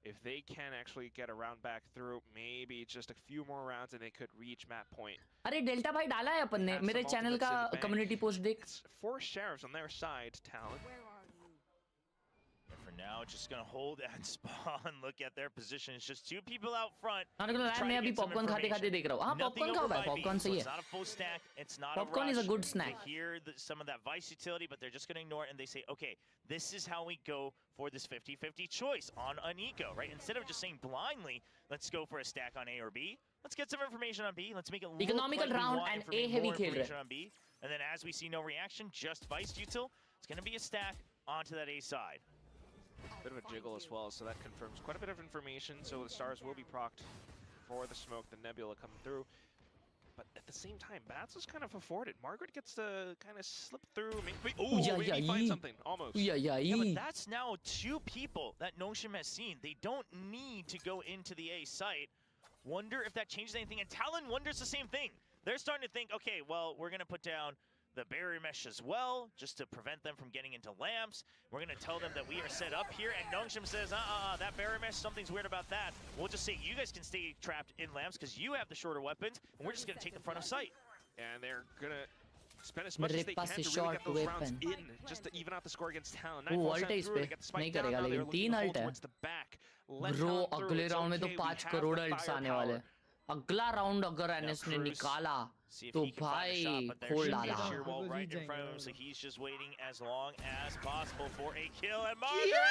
if they can actually get a round back through, maybe just a few more rounds, and they could reach map point. अरे delta भाई डाला है अपन ने Have मेरे some channel ultimates का in the bank. Community post देख It's 4 sheriffs on their side, Talon. Where are you? And for now, just going to hold that spawn. Look at their position. It's just 2 people out front. हाँ लेकिन Try मैं to अभी get some popcorn खाते खाते information. देख रहा हूँ हाँ Nothing पॉपकॉर्न खाओ over भाई by B, पॉपकॉर्न so सही it's है not a full stack. It's not Popcorn a is rush. a good snack. They hear some of that Vice utility, but they're just going to ignore it, and they say, okay, this is how we go for this 50-50 choice on an eco, right? Instead of just saying blindly, let's go for a stack on A or B. Let's get some information on B. Let's make it look Economical like we round want and informa- A heavy more खेल रहे information on B. And then as we see no reaction, just Vice util, it's going to be a stack onto that A side. Bit of a jiggle as well, so that confirms quite a bit of information. So the stars will be procced for the smoke, the nebula coming through. But at the same time, Bats is kind of afforded. Margaret gets to kind of slip through, maybe, maybe find something, almost. Yeah, Yeah, but that's now 2 people that Nongshim has seen. They don't need to go into the A site. Wonder if that changes anything. And Talon wonders the same thing. They're starting to think, okay, well, we're going to put down the barrier mesh as well, just to prevent them from getting into lamps. We're going to tell them that we are set up here, and Nongshim says, that barrier mesh, something's weird about that. We'll just say you guys can stay trapped in lamps because you have the shorter weapons, and we're just going to take the front of sight. And they're going to spend as much as they can to really get those rounds in, just to even out the score against Talon. वो ult है इस पे नहीं करेगा लेकिन 3 ult है bro अगले round में तो 5 करोड़ ults आने वाले हैं अगला राउंड अगर एनएस ने निकाला तो भाई खोल डाला right in front of him, so he's just waiting as long as possible for a kill. And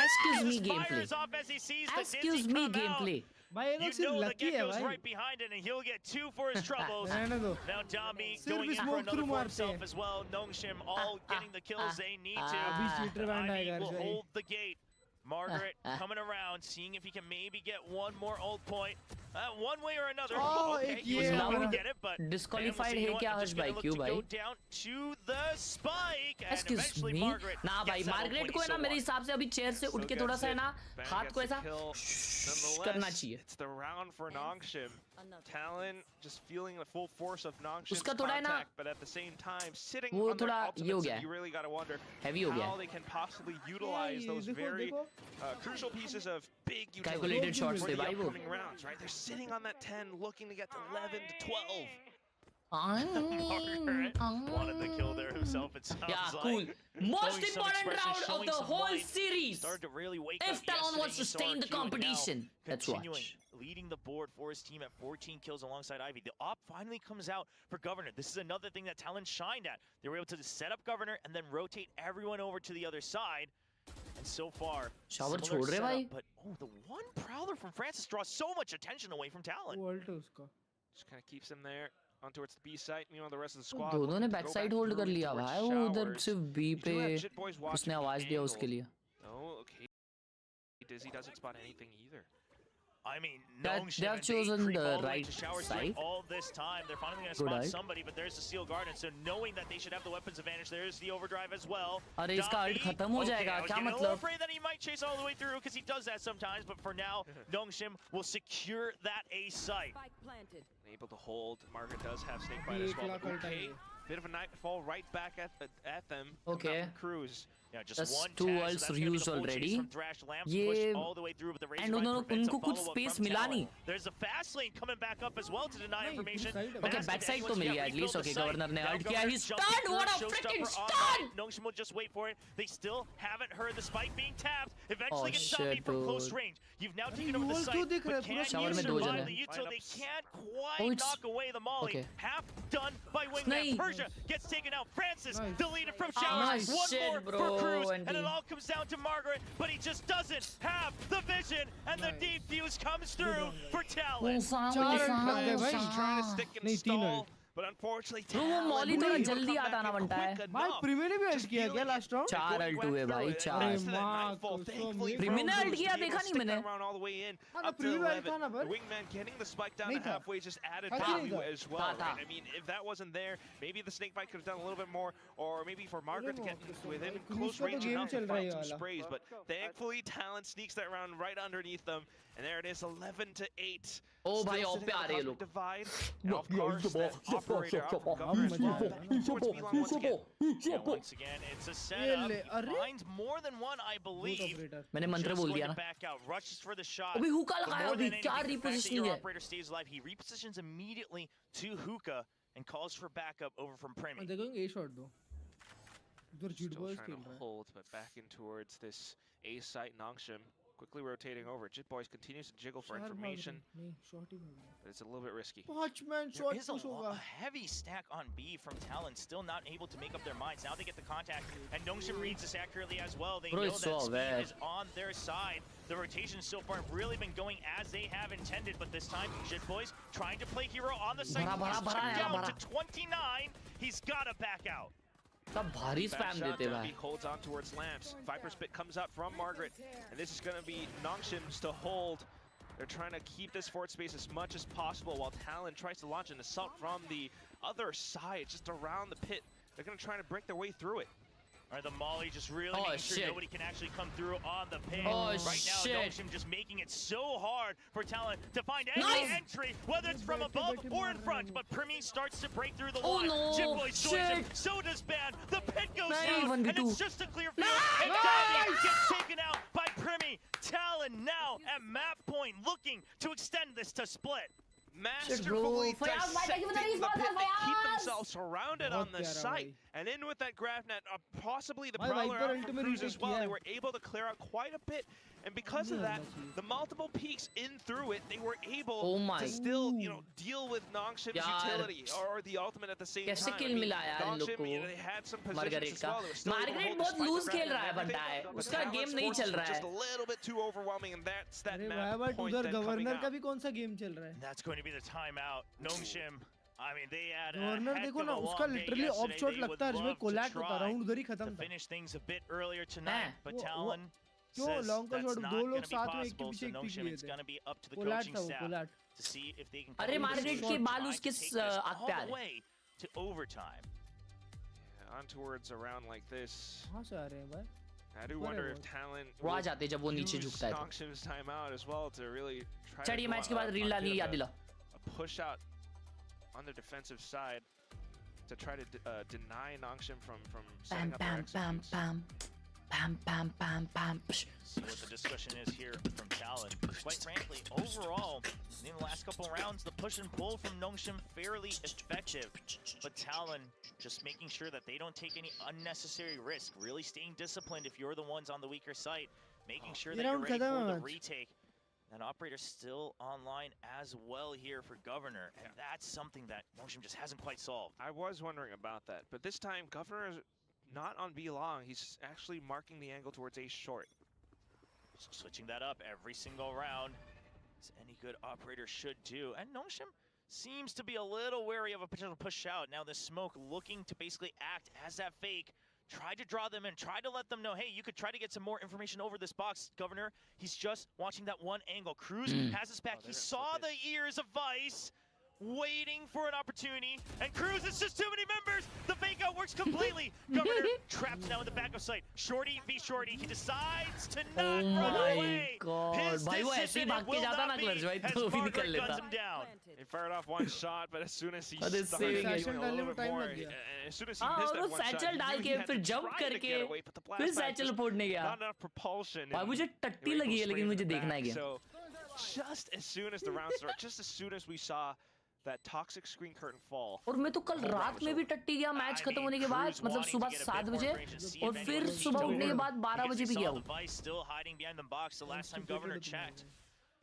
excuse me gameplay off as he sees the excuse Dizzy me come gameplay भाई ये लोग सिर्फ the लकी है Gecko's भाई right behind it, and he'll get 2 for his troubles. रहने दो Now Dami सिर्फ going in for smoke another through for मारते himself हैं as well. Nongshim all getting the kills they need to. अभी cheater band Ivy आएगा will सही hold the gate. Margaret coming around, seeing if he can maybe get one more ult point. One way or another. Oh, Okay, he was not going to get it, but disqualified Bam will say, है क्या I'm Harsh just भाई gonna क्यों look to भाई go down to the spike, and excuse eventually me Margaret ना भाई gets that ult Margaret point को है he ना so मेरे wants. हिसाब से अभी चेयर से उठ के थोड़ा सा है ना हाथ को ऐसा करना चाहिए It's the round for Nongshim. Talon just feeling the full force of Nongshim's उसका थोड़ा है ना contact, but at the same time sitting वो on their थोड़ा ये हो ultimates, गया and you really got to wonder heavy हो गया how they can possibly utilize those very crucial pieces of big utility calculated shots for थे the भाई वो upcoming rounds, right? They're sitting on that 10, looking to get to 11 to 12. Margaret wanted the kill there himself, it sounds yeah like. cool most Showing some important expression, round of showing the some whole life. series Started to really wake if up Talon wants to yesterday, stay in the he saw our queue, and now competition let's continuing, watch leading the board for his team at 14 kills alongside Ivy. The op finally comes out for Governor. This is another thing that Talon shined at. They were able to set up Governor and then rotate everyone over to the other side. And so far, Shower similar छोड़ रहे setup, भाई but the one Prowler from Francis draws so much attention away from Talon. वो ult है उसका Just kind of keeps him there on towards the B site. Meanwhile, the rest of the squad दोनों ने looking to back go side back hold कर through लिया towards भाई वो उधर showers. सिर्फ बी You पे do have Jitboy's watch उसने being आवाज दिया उसके angled. लिए Oh, okay. Dizzy doesn't spot anything either. I mean, That- Nongshim they have and chosen creep the all the way right to Shower's side. side all this time. They're finally going to Good spot eye. somebody, but there's the Steel Guard, and so knowing that they should have the weapons advantage, there's the overdrive as well. अरे इसका ult खत्म हो जाएगा I was क्या getting a little मतलब afraid that he might chase all the way through because he does that sometimes, but for now, Nongshim will secure that A site. Spike planted. Able to hold. Margaret does have Snakebite as well. But okay, bit of a nightfall right back at them. Okay. Cruz. Yeah, just That's one 2 tag, so ults that's gonna be the used full chase already. from Thrash. Lamps ये pushed all the way through, but the Razor and Rifle उन्होंने prevents a उनको कुछ follow-up space from मिला Talon. नहीं There's a fast lane coming back up as well to deny नहीं, information. side है। Okay, Massive backside damage तो मिल once गया again, at least. rebuild the Okay, site. Governor ने Now ult किया. Governor He's jumping stunned. through, What a showstopper freaking on stun! site. Nongshim will just wait for it. They still haven't heard the spike being tapped. Eventually Oh, gets Zombie shit, from close dude. range. You've now अरे taken over the wall site, क्यों दिख रहा but है? can पूरा shower you में दो जन survive हैं. the util? They can't Oh, quite it's- knock away the molly. Okay. Half done by Wingman. नहीं. Persia gets taken out. Francis Nice. deleted from Showers. Nice One shit, more bro, for Cruz, and Andy. it all comes down to Margaret, but he just doesn't have the vision, and the Nice. defuse comes through for Talon. ऊंसा चार ult लग गए भाई Just trying to stick and नहीं, तीन stall. ult. But unfortunately, Bro, वो Talon molly wasn't थोड़ा able to जल्दी come back आना in बनता है. quick भाई enough. प्रीमियर ने भी Just ult किया क्या feeling लास्ट राउंड चार Going ult हुए through भाई it. चार And rest of that माँ nightfall, को thankfully, so for premier Cruz ult to किया be able देखा to नहीं stick मैंने. that round all the way in, हाँ, up to प्रीमियर 11. था ना The पर Wingman getting the spike down नहीं to था. halfway just added था कि नहीं value था? as well. था. Right? I mean, if that wasn't there, maybe the snakebite could have done a little bit more, or maybe for Margaret to get within close range enough to find some sprays. But thankfully, Talon sneaks that round right underneath them, and there it is, 11 to 8. ओ भाई Still of sitting पे आ on रहे हैं the लोग. divide. And of course, that operator out from Governor as well. Towards Milan once again. Yeah, once again, it's a setup. He finds more than one, I believe. Operator मैंने मंत्र Just बोल going दिया to ना. back out, rushes for the shot. अभी हुक्का But लगाया more अभी than क्या anything, the fact that repositioning your है. operator stays alive, he repositions immediately to Hookah and calls for backup over from Premi. देखो ए shot दो उधर जीट Still boys trying खेल to रहा है hold, but back in towards this A site. Nongshim quickly rotating over. Jitboys continues to jiggle for चार भाग information, रहे हैं. नहीं शॉट ही भाग रहा है. but it's a little bit risky. 5 man There shot is a, push होगा a heavy stack on B from Talon, still not able to make up their minds. Now they get the contact, and Nongshim reads this accurately as well. They Bro, know it's that so speed bad. is on their side. The rotation so far really been going as they have intended, but this time, Jitboys trying to play hero on the side. भरा, He's भरा, chipped यार, down भरा. to 29. He's got to back out. सब भारी Back spam shot, देते Dundee भाई. holds on towards Lamps. Viper Spit comes out from Margaret, and this is going to be Nongshim's to hold. They're trying to keep this fort space as much as possible while Talon tries to launch an assault from the other side, just around the pit. They're going to try to break their way through it. All right, the Molly just really making sure shit. nobody can actually come through on the pin. Oh, right now, shit. Noxim just making it so hard for Talon to find any Nice. entry, whether it's from above or in front. But Primi starts to break through the Oh, line. no. Jitboy joins him, Shit. so does Ban. The pit goes Nice. down, 1v2. and it's just a clear field. Nice. And Talon gets taken out by Primi. Talon now at map point, looking to extend this to split. Masterfully bro. Fayaz, bhai, thank you for the dissecting the respawn, pit. They keep Fayaz. themselves surrounded on the बहुत प्यारा site. भाई. And in with that Grafnet, possibly the भाई, Prowler Viper out from ultimate Cruz retake as well. किया. They were able to clear out quite a bit. And because of नहीं that, होना चाहिए. the multiple peaks in through it, they were able Oh my. to still, deal with Nongshim's यार. utility or the ultimate at the same कैसे time. kill मिला यार इन लोग Nongshim, को? they had some positions Margaret as का well. They were still able to Margaret hold बहुत despite the loose खेल Grafnet रहा है and बनता everything. है But उसका Talon's गेम नहीं forces चल were रहा just a है little bit too overwhelming, and that's that अरे map भाई, point उधर then coming गवर्नर out. का भी कौन सा गेम चल रहा है? That's going to be the timeout. Nongshim, I mean, they had a governor heck देखो of ना, a उसका long day literally of yesterday. Shot They would लगता है जिसमें love to कोलैट होता, try राउंड उधर ही to खत्म था. finish things a bit earlier tonight, but वो- Talon क्यों says लॉन्ग का that's शॉट not दो going लोग to be साथ में एक के possible, पीछे so एक पिक Nongshim, लिए it's थे. going to be up to the कोलैट coaching था वो, staff कोलैट. to see if they can अरे come मार्गरेट through की and बाल try उसके to take this हाथ पे आ all the रहे. way to overtime. On towards a round like this. कहाँ से आ रहे हैं भाई? I do ऊपर है wonder if वो. Talon वो आ will जाते हैं जब वो नीचे use झुकता है तो. Nongshim's timeout as well to really try to चढ़िए go match के बाद on रील a डाली bit याद of दिला. a push out on the defensive side to try to deny Nongshim from setting Bam up their bam bam executes. bam. Bam bam bam bam. Psh. See what the discussion is here from Talon. Quite frankly, overall, in the last couple rounds, the push and pull from Nongshim fairly effective. But Talon just making sure that they don't take any unnecessary risk, really staying disciplined if you're the ones on the weaker side, making sure that you're ready for the retake. That operator's still online as well here for Governor, and that's something that Nongshim just hasn't quite solved. I was wondering about that, but this time Governor is not on B long. He's actually marking the angle towards A short. So switching that up every single round, as any good operator should do. And Nongshim seems to be a little wary of a potential push out. Now the smoke looking to basically act as that fake. Try to draw them in, try to let them know, hey, you could try to get some more information over this box, Governor. He's just watching that one angle. Cruz has his back. He saw the ears of Vice, waiting for an opportunity. And Cruz, it's just too many members. The fake out works completely. Governor trapped now in the back of sight. Shorty v Shorty. He decides to not run away. God. भाई वो ऐसे ही भाग के जाता ना clutch भाई तो भी निकल लेता. He fired off one shot, but as soon as he But it's started saving it. doing a little bit more, as soon as he हाँ missed और that वो one shot, सैचल he डाल knew के he had फिर to jump try to करके get away, but the blast फिर pad satchel just फोड़ने गया. not enough propulsion. भाई and मुझे they टट्टी were able लगी to है लेकिन spray मुझे in the देखना है back. Game. So just as soon as the round started, just as soon as we saw that toxic screen curtain fall. और मैं तो कल रात में भी टट्टी गया मैच खत्म होने के बाद मतलब सुबह 7 बजे और फिर सुबह उठने के बाद 12 बजे भी गया हूँ. Still hiding behind the box the last time Governor checked.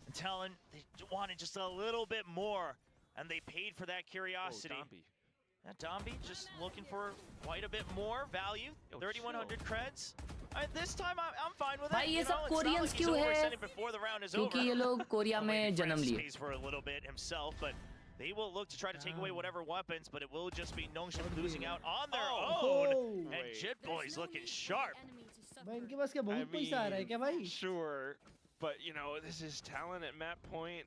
And Talon, they wanted just a little bit more, and they paid for that curiosity. Dombi just looking for quite a bit more value. 3,100 creds. This time I'm fine with it. भाई ये सब Koreans क्यों है? क्योंकि ये लोग Korea में जन्म लिए. Pays for a little bit himself, but they will look to try to take away whatever weapons, but it will just be Nongshim losing out on their own. And Jitboy's looking sharp. भाई इनके पास क्या बहुत पैसा आ रहा है क्या भाई? Sure, but this is Talon at map point.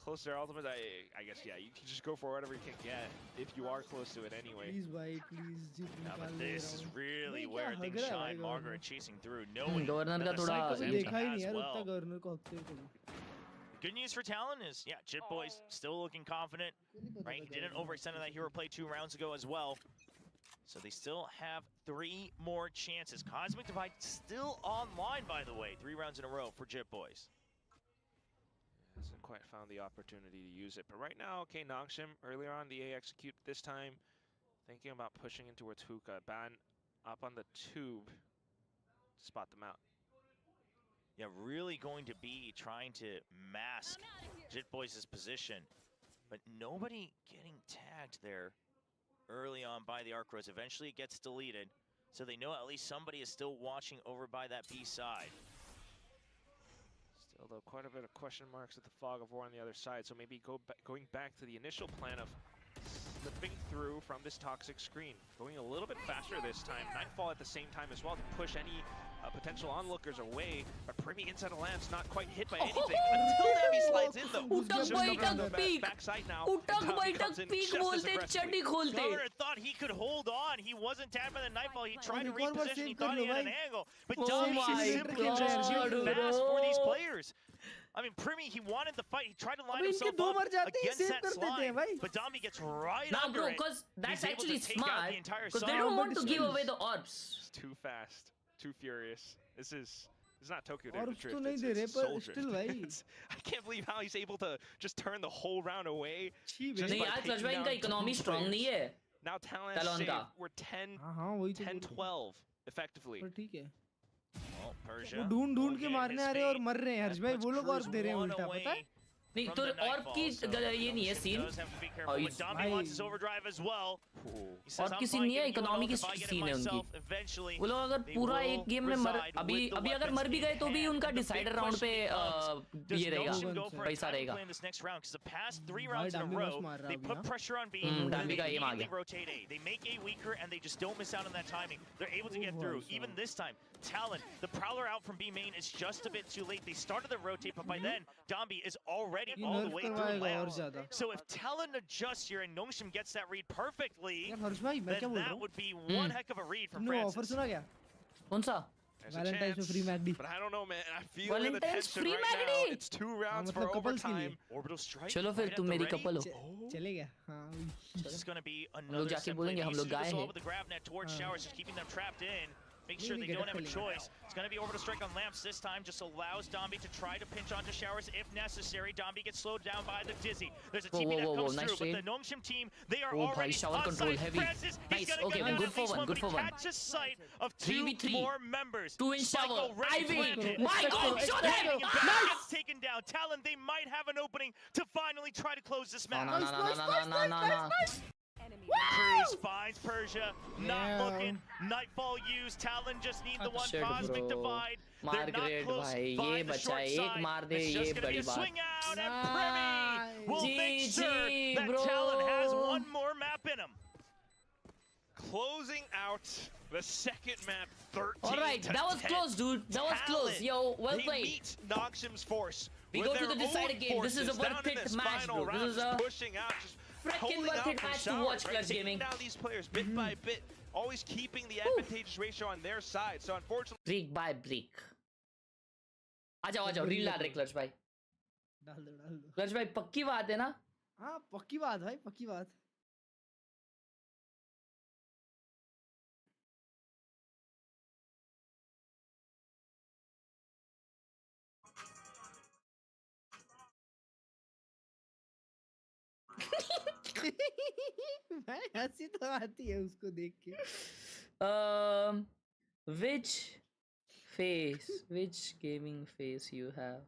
Close to their ultimate, I guess, yeah, you can just go for whatever you can get if you are close to it anyway. Please भाई, please जीत निकाल But ले this is रहा हूँ. really नहीं, where क्या things हग रहा है shine. भाई Margaret chasing through, knowing governor that का the थोड़ा cycle कभी is देखा ही नहीं as यार well. उतना गवर्नर को हफ्ते को. Good news for Talon is, yeah, Jitboy's still looking confident, right? He didn't overextend in that hero play 2 rounds ago as well. So they still have 3 more chances. Cosmic Divide still online, by the way. 3 rounds in a row for Jitboys. Hasn't quite found the opportunity to use it. But right now, okay, Nongshim, earlier on the A execute, this time thinking about pushing in towards Hookah. Ban up on the tube to spot them out. Yeah, really going to be trying to mask Jitboys' position. But nobody getting tagged there early on by the Arc Rose. Eventually it gets deleted. So they know at least somebody is still watching over by that B side. Still, though, quite a bit of question marks with the fog of war on the other side. So maybe going back to the initial plan of slipping through from this toxic screen, going a little bit faster this time. Nightfall at the same time as well to push any potential onlookers away. But Primi inside of Lamps not quite hit by anything until Nami slides in though. उटक बैठक peak backside now. उटक बैठक peak बोलते चड्डी खोलते Governor thought he could hold on. He wasn't tagged by the Nightfall. He tried to एक और बार reposition. He save कर thought he low had an भाई। angle. But Oh Dummy my is simply just God, too fast for these bro. players. I mean, Primi, he wanted the fight. He tried to line अबे इनके himself दो up मर जाते हैं, against save that कर देते हैं slide. भाई। But Dummy gets right Nah, under bro, it. because that's He's able to actually take out smart. the entire Because they side. don't want to but give still- away the orbs. It's too fast, too furious. This is not Tokyo और Drift. उसको नहीं It's दे रहे पर Soul still Drift. भाई। It's- I can't believe how he's able to just turn the whole round away. छी Just नहीं by यार taking clutch भाई down इनका two इकोनॉमी स्ट्रांग players. नहीं है Now Talon Talon saved. का। We're 10, हाँ वही तो 10, बोल रहा हूँ। 12 effectively. पर ठीक है Well, Persia वो ढूंढ won't के get मारने his आ रहे हैं और fate. मर रहे हैं हर्ष भाई That वो puts लोग और Cruz दे रहे हैं one उल्टा away पता है नहीं from तो the ऑर्ब Nightfall, की so ये नहीं है Nongshim सीन does have to be careful, Oh, but he's- Dami भाई। wants his overdrive as well. He says, और "I'm किसी fine नहीं है giving you an economy ult की if I get it सीन है उनकी myself eventually." वो लोग अगर They पूरा will एक गेम में मर reside अभी with the अभी अगर weapons मर भी in गए तो भी hand. उनका And the big decider round पे question becomes, ये does रहेगा Nongshim go for a पैसा timing रहेगा play in this next round? Because the past 3 भाई rounds in a डामी बस row, मार रहा they अभी put ना pressure on B, and then dummy they का aim आ immediately गया। rotate A. They make A weaker, and they just don't miss out on that timing. They're able to get Oh, through. भाई Even साहब। this time, Talon, the Prowler out from B main is just a bit too late. They started to rotate, but by then, Dombi is already ये all the नर्फ way through करवाएगा और lamps. ज्यादा So if Talon adjusts here and Nongshim gets that read perfectly, यार हर्ष भाई मैं क्या then बोल रहा that हूँ would be one heck of a read from तुमने ऑफर Francis. सुना क्या कौन सा There's a वैलेंटाइंस में chance, free McD but I don't know, man. I feel the Valentine's tension free right now. Magni! It's 2 rounds for मतलब couples के लिए। overtime. Orbital strike. चलो फिर right at तुम the मेरी ready. कपल हो चलेगा हाँ This is going to be another जाके set बोलेंगे play. हम लोग VCT गाए as well हैं। with the grab net towards हाँ। Showers, just keeping them trapped in. Make नहीं, sure नहीं, they don't get have a up choice. It's going to be orbital strike on Lamps this time. Just allows Dombi to try to pinch onto Showers if necessary. Dombi gets slowed down by the Dizzy. There's a Whoa, TP whoa, that whoa, comes nice through, but trade. the Nongshim team, they are Oh, bhai, already shower on control site. heavy. Francis, Nice, he's going to okay, get down good at for least one, one, good but for he one. catches sight of 2 3v3. more members. 2 in Spike shower. already Ivy. planted. My God, show Banging them. it back, Nice. gets taken down. Talon, they might have an opening to finally try to close this No, map. no, no, no, no, no, no, no. Enemy. Cruz finds Persia, not Yeah. looking. Nightfall used. Talon just need the one Shit, cosmic bro. divide. They're not Margaret close. भाई ये Find the बचा short एक side. मार दे It's ये just gonna be बड़ी a बात swing out, and Nice. Premi will make GG, sure that bro. Talon has one more map in him. Closing out the second map, 13 All right, to that was 10. close, dude. That was close. Talon, Yo, well they played. meet Nongshim's force. We with go to their the decider own game. This is a forces down worth in it this match, final bro. This round, is just a pushing out, just freaking holding worth out it from match to Showers, watch, right? Clutch Taking Gaming. down these players bit by bit, always keeping the advantageous ratio on their side. So unfortunately, Break by break. आ जाओ reel डाल रहे clutch भाई डाल दो clutch भाई पक्की बात है ना हाँ पक्की बात भाई पक्की बात भाई हंसी तो आती है उसको देख के which gaming face you have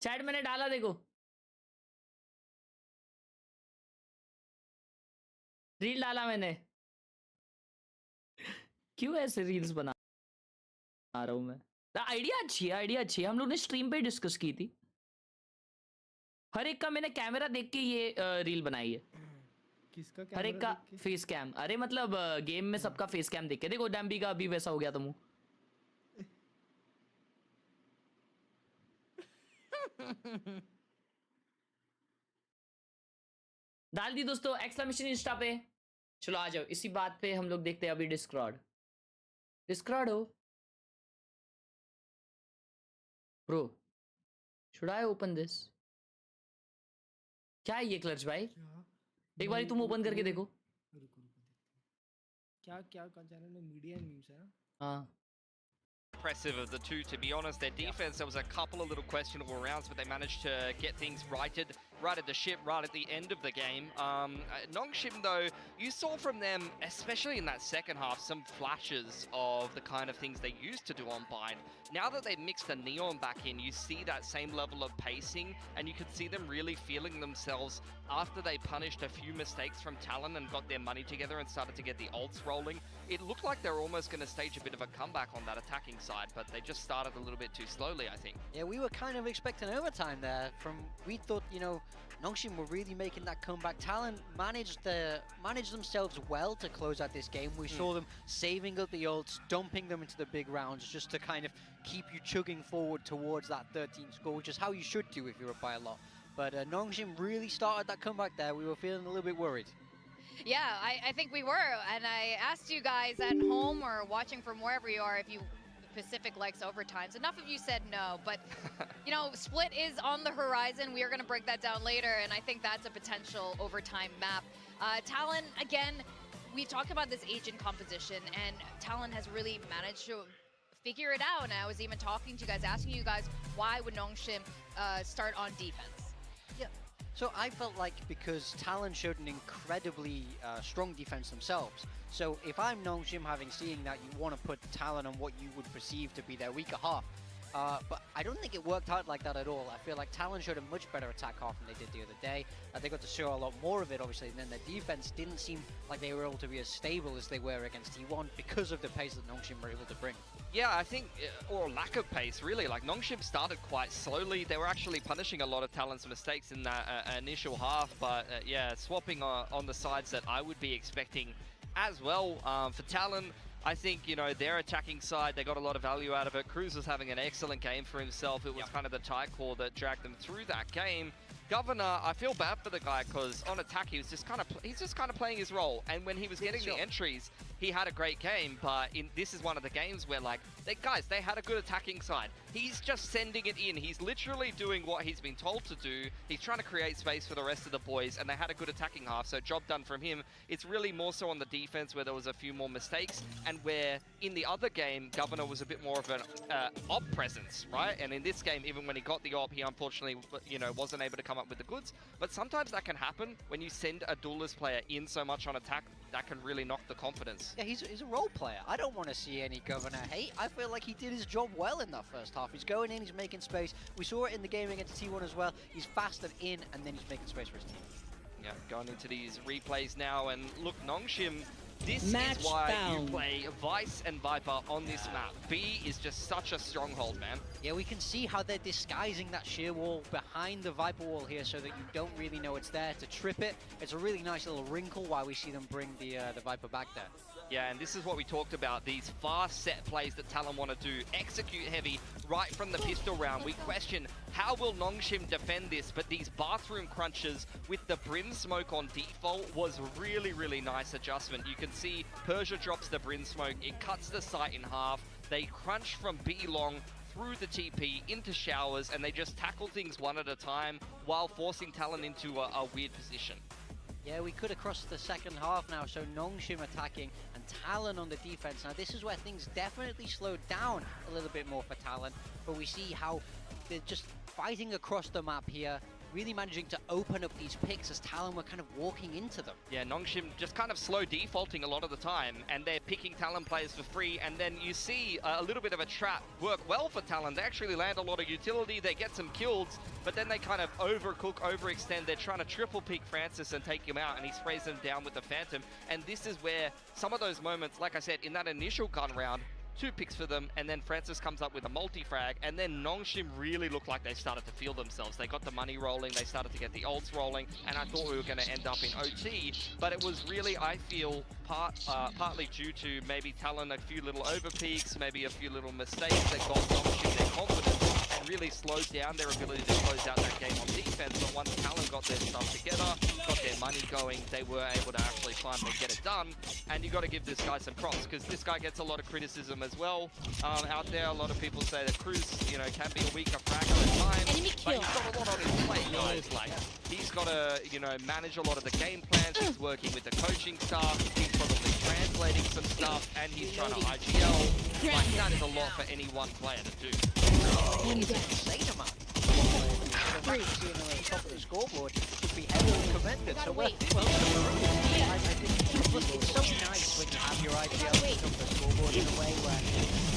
chat मैंने डाला देखो रील डाला मैंने क्यों ऐसे रील्स बना रहा हूं मैं आइडिया अच्छी है हम लोग ने स्ट्रीम पे डिस्कस की थी हर एक का मैंने कैमरा देख के ये रील बनाई है किसका हर एक का फेस कैम अरे मतलब गेम में सबका फेस कैम देख के देखो डैम्बी का अभी वैसा हो गया था मुंह डाल दी दोस्तों एक्सक्लेमेशन इंस्टा पे चलो आ जाओ इसी बात पे हम लोग देखते हैं अभी डिस्कॉर्ड हो bro should I open this क्या है ये क्लच भाई एक बारी तुम ओपन करके देखो रुको देखते हैं क्या क्या चैनल में मीडिया एंड मीम्स है ना हाँ Impressive of the two, to be honest. Their defense, there was a couple of little questionable rounds, but they managed to get things righted right at the ship, right at the end of the game. Nongshim, though, you saw from them, especially in that second half, some flashes of the kind of things they used to do on Bind. Now that they've mixed the Neon back in, you see that same level of pacing, and you can see them really feeling themselves after they punished a few mistakes from Talon and got their money together and started to get the ults rolling. It looked like they were almost going to stage a bit of a comeback on that attacking side, but they just started a little bit too slowly, I think. Yeah, we were kind of expecting overtime there. We thought, you know, Nongshim were really making that comeback. Talon managed themselves well to close out this game. We saw them saving up the ults, dumping them into the big rounds just to kind of keep you chugging forward towards that 13 score, which is how you should do if you're up by a lot. But Nongshim really started that comeback there. We were feeling a little bit worried. Yeah, I think we were, and I asked you guys at home or watching from wherever you are if you Pacific likes overtimes. Enough of you said no, but you know, Split is on the horizon. We are going to break that down later, and I think that's a potential overtime map. Talon, again, we talked about this agent composition, and Talon has really managed to figure it out. And I was even talking to you guys, asking you guys, why would Nongshim start on defense? Yeah. So I felt like because Talon showed an incredibly strong defense themselves. So if I'm Nongshim, having seen that, you want to put Talon on what you would perceive to be their weaker half. But I don't think it worked out like that at all. I feel like Talon showed a much better attack half than they did the other day. They got to show a lot more of it, obviously, and then their defense didn't seem like they were able to be as stable as they were against T1 because of the pace that Nongshim were able to bring. Yeah, I think, or lack of pace, really. Like, Nongshim started quite slowly. They were actually punishing a lot of Talon's mistakes in that initial half, but yeah, swapping on the sides that I would be expecting as well. For Talon, I think, you know, their attacking side, they got a lot of value out of it. Cruz was having an excellent game for himself. It was kind of the tie core that dragged them through that game. Governor, I feel bad for the guy because on attack he's just kind of playing his role, and when he was getting the entries, he had a great game. But this is one of the games where, like, they had a good attacking side. He's just sending it in. He's literally doing what he's been told to do. He's trying to create space for the rest of the boys, and they had a good attacking half, so job done from him. It's really more so on the defense where there was a few more mistakes, and where in the other game, Governor was a bit more of an op presence, right? And in this game, even when he got the op, he unfortunately, you know, wasn't able to come up with the goods. But sometimes that can happen when you send a duelist player in so much on attack. That can really knock the confidence. Yeah, he's a role player. I don't want to see any Governor hate. I feel like he did his job well in that first half. He's going in, he's making space. We saw it in the game against T1 as well. He's fast and in, and then he's making space for his team. Yeah, going into these replays now, and look, Nongshim, this Match is why found. you play Vice and Viper on this map. B is just such a stronghold, man. Yeah, we can see how they're disguising that sheer wall behind the Viper wall here so that you don't really know it's there to trip it. It's a really nice little wrinkle why we see them bring the Viper back there. Yeah, and this is what we talked about, these fast set plays that Talon want to do. Execute heavy right from the pistol round. We question, how will Nongshim defend this? But these bathroom crunches with the Brim Smoke on default was really, really nice adjustment. You can see Persia drops the Brim Smoke. It cuts the site in half. They crunch from B long through the TP into showers, and they just tackle things one at a time while forcing Talon into a weird position. Yeah, we could have crossed the second half now, so Nongshim attacking and Talon on the defense. Now, this is where things definitely slowed down a little bit more for Talon, but we see how they're just fighting across the map here, really managing to open up these picks as Talon were kind of walking into them. Yeah, Nongshim just kind of slow defaulting a lot of the time, and they're picking Talon players for free, and then you see a little bit of a trap work well for Talon. They actually land a lot of utility, they get some kills, but then they kind of overcook, overextend. They're trying to triple peek Francis and take him out, and he sprays them down with the Phantom. And this is where some of those moments, like I said, in that initial gun round, 2 picks for them, and then Francis comes up with a multi-frag, and then Nongshim really looked like they started to feel themselves. They got the money rolling, they started to get the ults rolling, and I thought we were going to end up in OT, but it was really, I feel, partly due to maybe Talon a few little overpeaks, maybe a few little mistakes that got Nongshim their confidence, and really slowed down their ability to close out that game on defense. But once Talon got their stuff together, got their money going, they were able to actually finally get it done. And you got to give this guy some props, because this guy gets a lot of criticism as well out there. A lot of people say that Cruz, you know, can be a weaker fragger at times, but he's got a lot on his plate, guys. Like, he's got to, you know, manage a lot of the game plans. He's working with the coaching staff. He's probably translating some stuff, and he's trying to IGL. Like, that is a lot for any one player to do. It's an insane amount. Seeing them at the top of the scoreboard should be heavily commended. So well, I think it's so nice when you have your IPL at the top of the scoreboard in a way where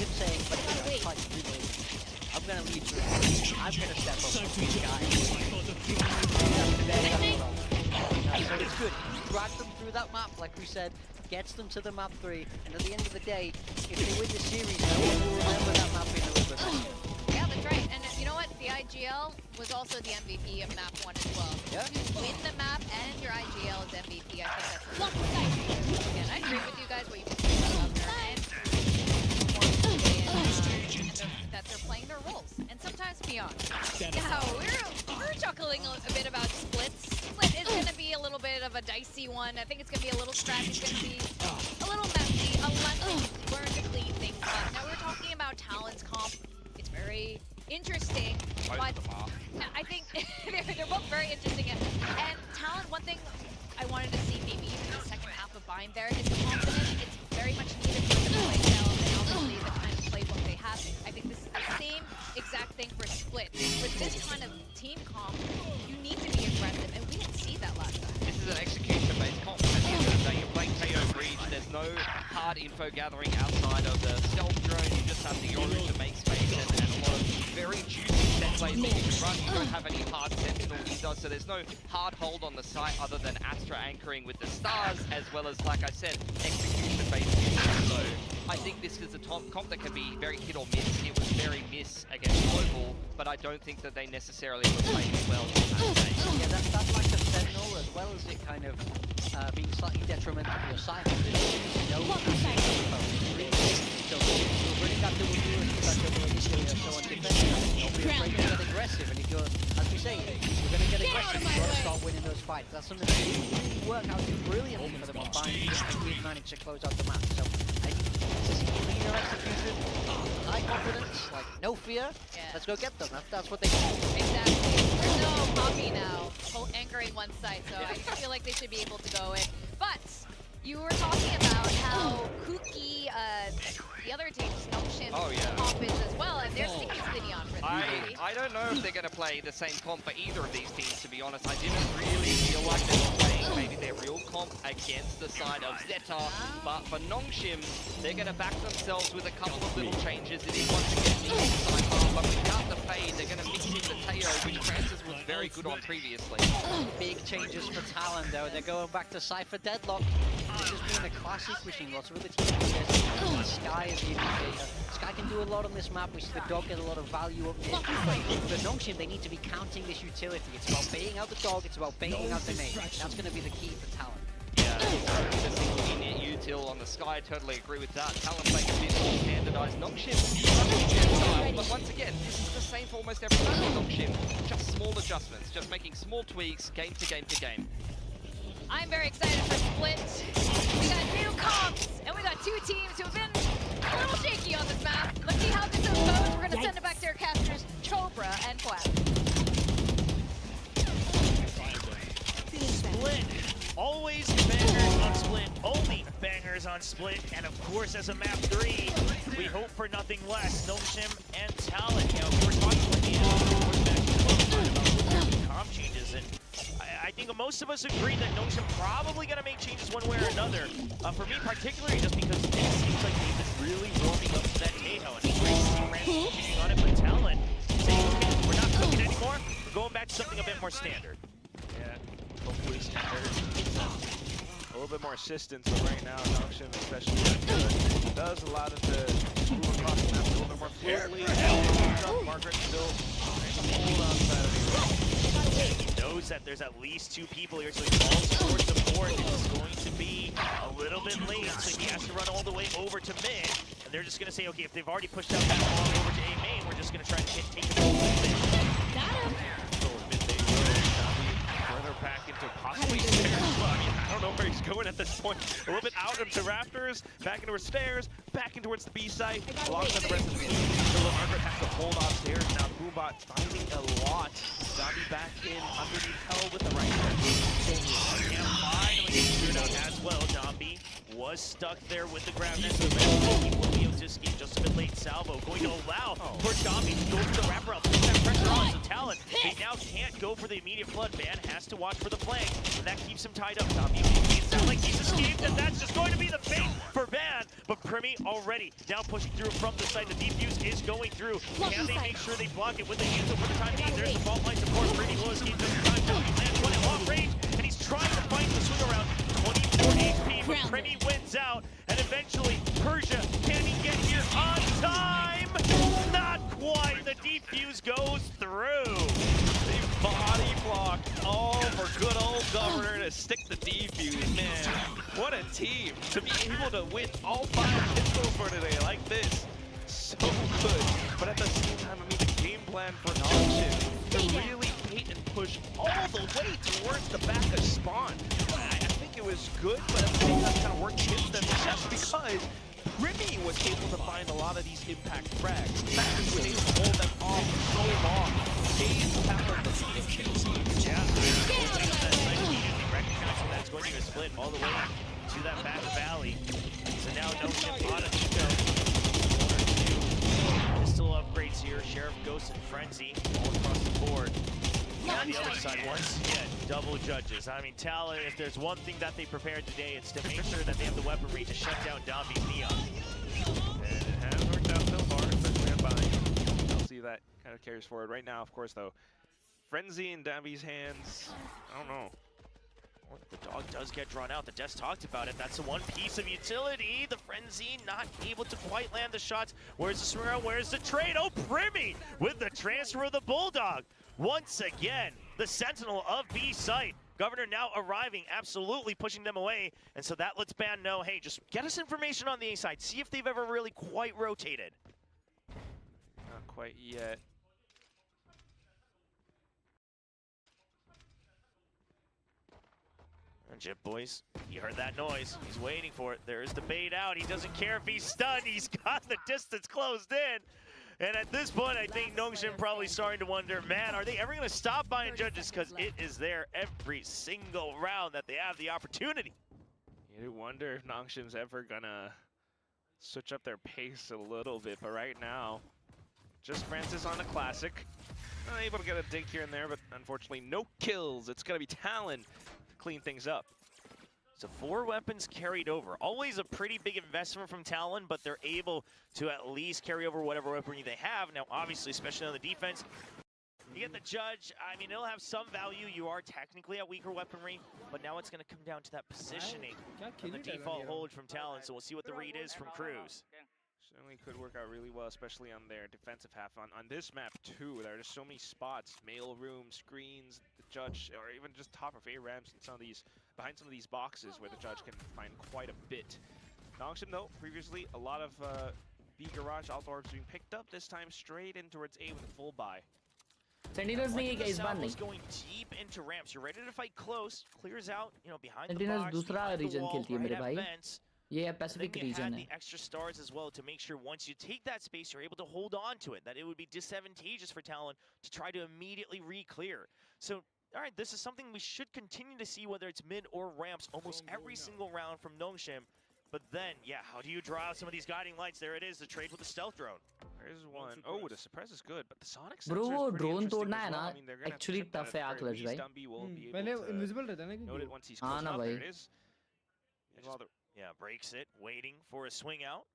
you're saying, but it's like, I'm going to lead through. I'm going to step up with these guys. So it's good. Drag them through that map, like we said, gets them to the map 3, and at the end of the day, if they win the series, no one will remember that map being a little bit better. Yeah, that's right. And you know what? The IGL was also the MVP of map 1 as well. Yeah. You win the map and your IGL is MVP. I think that's again, I agree with you guys what you just said up there. And that they're playing their roles, and sometimes beyond. Yeah, we're chuckling a bit about splits. Split is going to be a little bit of a dicey one. I think it's going to be a little scrappy. It's going to be a little messy unless they learn to clean things up. Now, we're talking about Talon's comp. It's very interesting, but I think they're both very interesting. And Talon, one thing I wanted to see maybe even in the second half of Bind there is confidence. It's very much needed for the play style and obviously the kind of playbook they have. I think this is the same exact thing for Split. With this kind of team comp, you need to be aggressive, and we didn't see that last time. This is an execution-based comp. At the end of the day, you're playing KO Breach. There's no hard info gathering outside of the stealth drone. You just have the Yoru to make space and a lot of very juicy set plays that you can run. You don't have any hard sentinel either, so there's no hard hold on the site other than Astra anchoring with the stars, as well as, like I said, execution-based usage. So I think this is a comp that can be very hit or miss. It was very miss against Global, but I don't think that they necessarily were playing well on that day. Yeah, that lack of sentinel, as well as it kind of being slightly detrimental to your side. So running that double duel and that double initially and so on defense, don't be afraid to get aggressive. And if you're, as we say, you're going to get aggressive, you've got to start winning those fights. That's something that really worked out brilliantly for them on Bind, and we've managed to close out the match. So I think this is cleaner execution, high confidence, like no fear. Yeah. Let's go get them. That's what they do. Exactly. There's no Poppy now anchoring one site, so I feel like they should be able to go in. But you were talking about how kooky the other team's Notion comp is as well, and they're sticking to the Neon for this. I don't know if they're going to play the same comp for either of these teams, to be honest. I didn't really feel like they were playing maybe their real comp against the side of Zeta, but for Nongshim, they're going to back themselves with a couple of little changes. It is once again the inside half, but without the fade, they're going to mix in the Teo, which Francis was very good on previously. Big changes for Talon, though. They're going back to Cypher Deadlock. This has been a classic machine. Lots of other teams. Sky is the indicator. Sky can do a lot on this map. We see the dog get a lot of value up there. For Nongshim, they need to be counting this utility. It's about baiting out the dog. It's about baiting out the nade. That's going to be the key for Talon. Yeah, the single unit util on the Sky, totally agree with that. Talon playing a bit more standardized. Nongshim, but once again, this is the same for almost every time with Nongshim. Just small adjustments, just making small tweaks, game to game to game. I'm very excited for Split. We got new comps, and we got two teams who have been a little shaky on this map. Let's see how this goes. We're going to send it back to our casters, Chobra and Quack. Split. Always bangers on Split. Only bangers on Split. And of course, as a map 3, we hope for nothing less. Nongshim and Talon. You know, we were talking with the about comp changes, and I think most of us agree that Nongshim probably going to make changes one way or another. For me, particularly, just because it seems like they've been really warming up to that Tejo, and it's great to see Rams cheating on it, but Talon saying, okay, we're not cooking anymore, we're going back to something a bit more standard. Yeah, hopefully standard. A little bit more assistance, but right now, Nongshim especially does allow them to move across the map a little bit more fluidly. Margaret still hold on side of the road. He knows that there's at least 2 people here, so he falls towards support. It's going to be a little bit late, so he has to run all the way over to mid. And they're just going to say, okay, if they've already pushed out that long over to A main, we're just going to try and take it over to mid. Further back into possibly stairs. Well, I mean, I don't know where he's going at this point. A little bit out into rafters, back into her stairs, back in towards the B site, alongside the rest of the team. So Margaret has to hold off stairs. Now Boombot finding a lot. Zombie back in underneath Hell with the right hand. And finally gets cleared out as well. Zombie was stuck there with the grab net, so eventually he will be able to to escape just a bit late. Salvo going to allow for Domby to go for the wraparound. Put that pressure on. So Talon, they now can't go for the immediate flood. Van has to watch for the flank, and that keeps him tied up. Domby making it sound like he's escaped, and that's just going to be the bait for Van. But Primi already now pushing through from the side. The defuse is going through. Can they make sure they block it? When they use it for the time being, there's the fault line support. Primi will escape this time. Domby lands one at long range, and he's trying to fight the swing around. 24 HP, but Primi wins out, and eventually Persia, can he get here on time? Not quite. The defuse goes through. They body blocked all for good old Governor to stick the defuse. Man, what a team to be able to win all 5 pistols for today like this. So good, but at the same time, I mean, the game plan for Nongshim to really bait and push all the way towards the back of spawn. I think it was good, but at the same time, kind of worked against them just because Remy was able to find a lot of these impact frags. The fact that he was able to hold them off so long, gave Talon the lead. Yeah, recognizing that's going to be a split all the way to that back valley. So now Nongshim on a pistol upgrades here. Sheriff, Ghost, and Frenzy all across the board. On the other side, once again, double judges. I mean, Talon, if there's one thing that they prepared today, it's to make sure that they have the weaponry to shut down Domby's Neon. And it has worked out so far, especially on buying. I'll see that kind of carries forward. Right now, of course, though, Frenzy in Domby's hands, I don't know. Well, the dog does get drawn out. The Des talked about it. That's the one piece of utility. The Frenzy not able to quite land the shots. Where's the swing around? Where's the trade? Oh, Primi with the transfer of the Bulldog. Once again, the Sentinel of B site. Governor now arriving, absolutely pushing them away. And so that lets Ban know, hey, just get us information on the A side. See if they've ever really quite rotated. Not quite yet. And Jip, boys, you heard that noise. He's waiting for it. There's the bait out. He doesn't care if he's stunned. He's got the distance closed in. And at this point, I think Nongshim probably starting to wonder, man, are they ever going to stop buying judges? Because it is there every single round that they have the opportunity. You wonder if Nongshim's ever going to switch up their pace a little bit. But right now, just Francis on the classic. Not able to get a dig here and there, but unfortunately no kills. It's going to be Talon to clean things up. So 4 weapons carried over. Always a pretty big investment from Talon, but they're able to at least carry over whatever weaponry they have. Now, obviously, especially on the defense, you get the judge. I mean, it'll have some value. You are technically at weaker weaponry, but now it's going to come down to that positioning of the default hold from Talon. So we'll see what the read is from Cruz. Certainly could work out really well, especially on their defensive half. On this map, too, there are just so many spots, mail room, screens, the judge, or even just top of A ramps and some of these, behind some of these boxes where the judge can find quite a bit. Nongshim, though, previously, a lot of B garage outdoors being picked up, this time straight in towards A with a full buy. Sentinels नहीं है इस बार नहीं. Going deep into ramps. You're ready to fight close. Clears out, you know, behind Sentinels the box. दूसरा region खेलती है मेरे भाई. ये Pacific region है. The extra stars as well to make sure once you take that space, you're able to hold on to it. That it would be disadvantageous for Talon to try to immediately re-clear. So, all right, this is something we should continue to see, whether it's mid or ramps, almost every single round from Nongshim. But then, yeah, how do you draw out some of these guiding lights? There it is, the trade with the stealth drone. There's one. Oh, the suppress is good, but the sonic Bro, sensor is pretty drone interesting तोड़ना as है well. ना. I mean, they're gonna Actually have to tough है at आकलश least भाई. Dumby will be able पहले to invisible रहता है ना note it once he's close ना up. भाई. There it is. Yeah, breaks it, waiting for a swing out.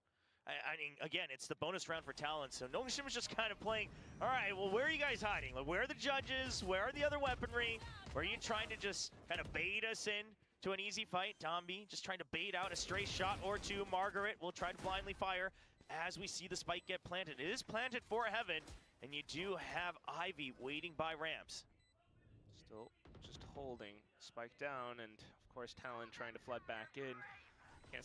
I mean, again, it's the bonus round for Talon, so Nongshim is just kind of playing, all right, well, where are you guys hiding? Like, where are the judges? Where are the other weaponry? Where are you trying to just kind of bait us in to an easy fight? Domby just trying to bait out a stray shot or two. Margaret will try to blindly fire as we see the spike get planted. It is planted for Heaven, and you do have Ivy waiting by ramps. Still just holding. Spike down, and of course Talon trying to flood back in. Can't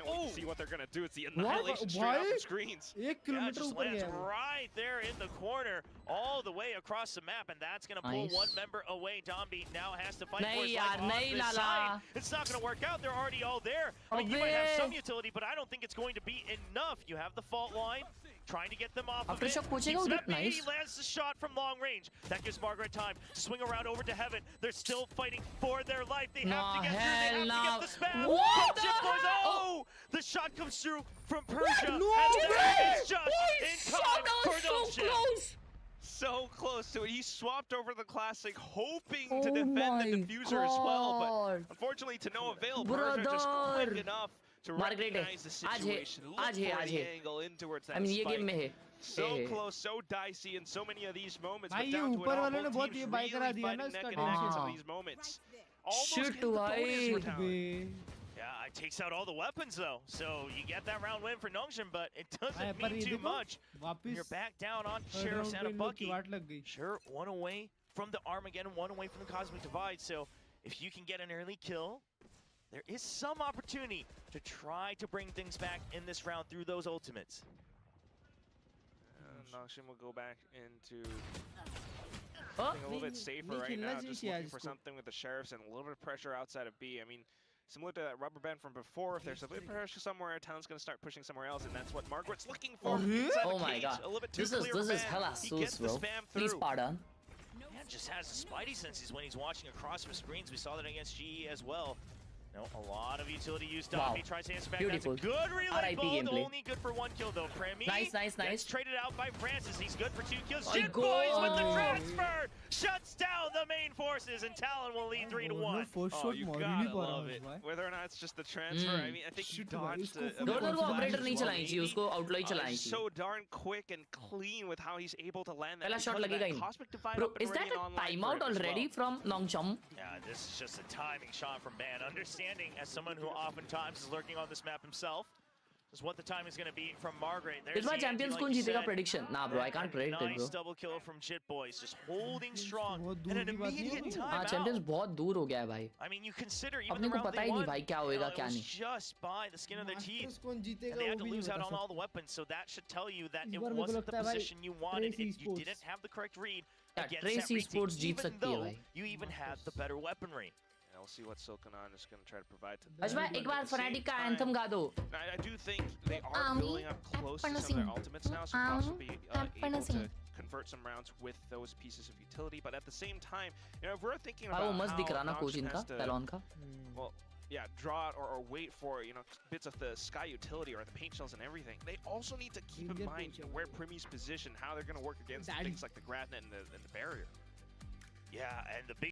wait to see what they're gonna do. It's the annihilation straight off the screens. Yeah, it just lands right there in the corner, all the way across the map, and that's gonna pull one member away. Domby now has to fight for his life on this side. It's not gonna work out. They're already all there. I mean, you might have some utility, but I don't think it's going to be enough. You have the fault line. trying to get them off of Aftershock it. पूछेगा Keeps उधर, that bait, he nice. lands the shot from long range. That gives Margaret time to swing around over to heaven. They're still fighting for their life. They have to get through. They have to get the spam. What From Chip Boys. the hell? Oh, the shot comes through from Persia. No and way! that is just in time for so Nongshim. close. So close to it. He swapped over the classic, hoping Oh to defend my the diffuser as well, but God. unfortunately to no avail. Persia just Brother. quick enough to Margaret recognize the आज है, situation. Look आज है, for आज the है. angle in towards that I mean ये spike. Game में है. So है. close, so dicey in so many of these moments. भाई But ये down to it ऊपर all, वालों ने both बहुत teams ये बाई करा really दिया ना fighting neck इसका and neck in some हाँ. of these moments. Right Almost Shit, getting the bonus भाई. for Talon. Yeah, it takes out all the weapons though. So you get that round win for Nongshim, but it भाई doesn't पर mean ये too देखो much. When वापस you're back down on third Sheriff round Santa पे इन लोग की Bucky. वाट लग गई. Sure, one away from the Armageddon, one away from the Cosmic Divide. So if you can get an early kill, there is some opportunity to try to bring things back in this round through those ultimates. Nongshim will go back into Oh, being a little bit safer right खेलना now, चाहिए just यार looking for इसको. something with the Sheriffs and a little bit of pressure outside of B. I mean, similar to that rubber band from before, if there's a bit of pressure somewhere, Talon's going to start pushing somewhere else, and that's what Margaret's looking for. Inside Oh the my cage. God. A little bit too This is clear of a hella band. He sus, gets the bro. spam Please through. pardon. Man just has the spidey senses when he's watching across from screens. We saw that against GE as well. No, a lot of utility use. Wow. Dami tries to answer back. Beautiful. That's a good relay RIP gold. gameplay. Only good for one kill though. Premi Nice, nice, gets nice. traded out by Francis. He's good for 2 kills. My Shit Boys with the God. transfer shuts down the main forces, and Talon will lead 3-1. First Oh, shot you मार ही gotta नहीं पा love रहा it. भाई. Whether or not it's just the transfer, I mean, I think he Shit, dodged इसको a full bit दोनों of को flash operator as नहीं well, चलानी चाहिए, maybe. उसको आउटलाई चलानी He's चाहिए. so darn quick and clean with how he's able to land that. पहला shot because of लगेगा that ही नहीं. Cosmic Divide Bro, up and is that ready a and online for timeout him as already well. from Nongshim? Yeah, this is just a timing shot from Ban. Understanding as someone who oftentimes is lurking on this map himself, is what the time is going to be from Margaret. इस There's bar the champions anti, कौन like you जीतेगा said. prediction? Nah bro, I can't predict it Nice bro. double kill from Jit Boys, just holding strong बहुत and दूर an की बात नहीं immediate होगी. हाँ, timeout. champions बहुत दूर हो गया है भाई. I mean, you consider even अपने the को round पता they ही नहीं won, भाई क्या you होएगा know, क्या it was नहीं. just by the skin of their teeth. Masters कौन जीतेगा And they वो had to भी नहीं lose out बता on all सकते. the weapons, so that should tell you that इस it बार मेरे को wasn't the लगता है भाई, position you wanted. Trace You Esports. didn't have the correct read Yeah, against Trace that retake, Esports Jeet even सकती है though भाई. you even had the better weaponry. And we'll see what Silkanon is going to try to provide to them. Haj भाई एक बार Fnatic का anthem गा दो. I do think they are building up close to some of their ultimates now, so possibly able to convert some rounds with those pieces of utility. But at the same time, you know, if we're thinking भाई वो about मस्त दिख रहा how ना coach Nongshim इनका, has to, Talon का. well, yeah, draw it or wait for, you know, bits of the sky utility or the paint shells and everything. They also need to keep in Finger mind paint where Primi's position, how they're going to work against Daddy. things like the Gravnet and the barrier. Yeah, and the big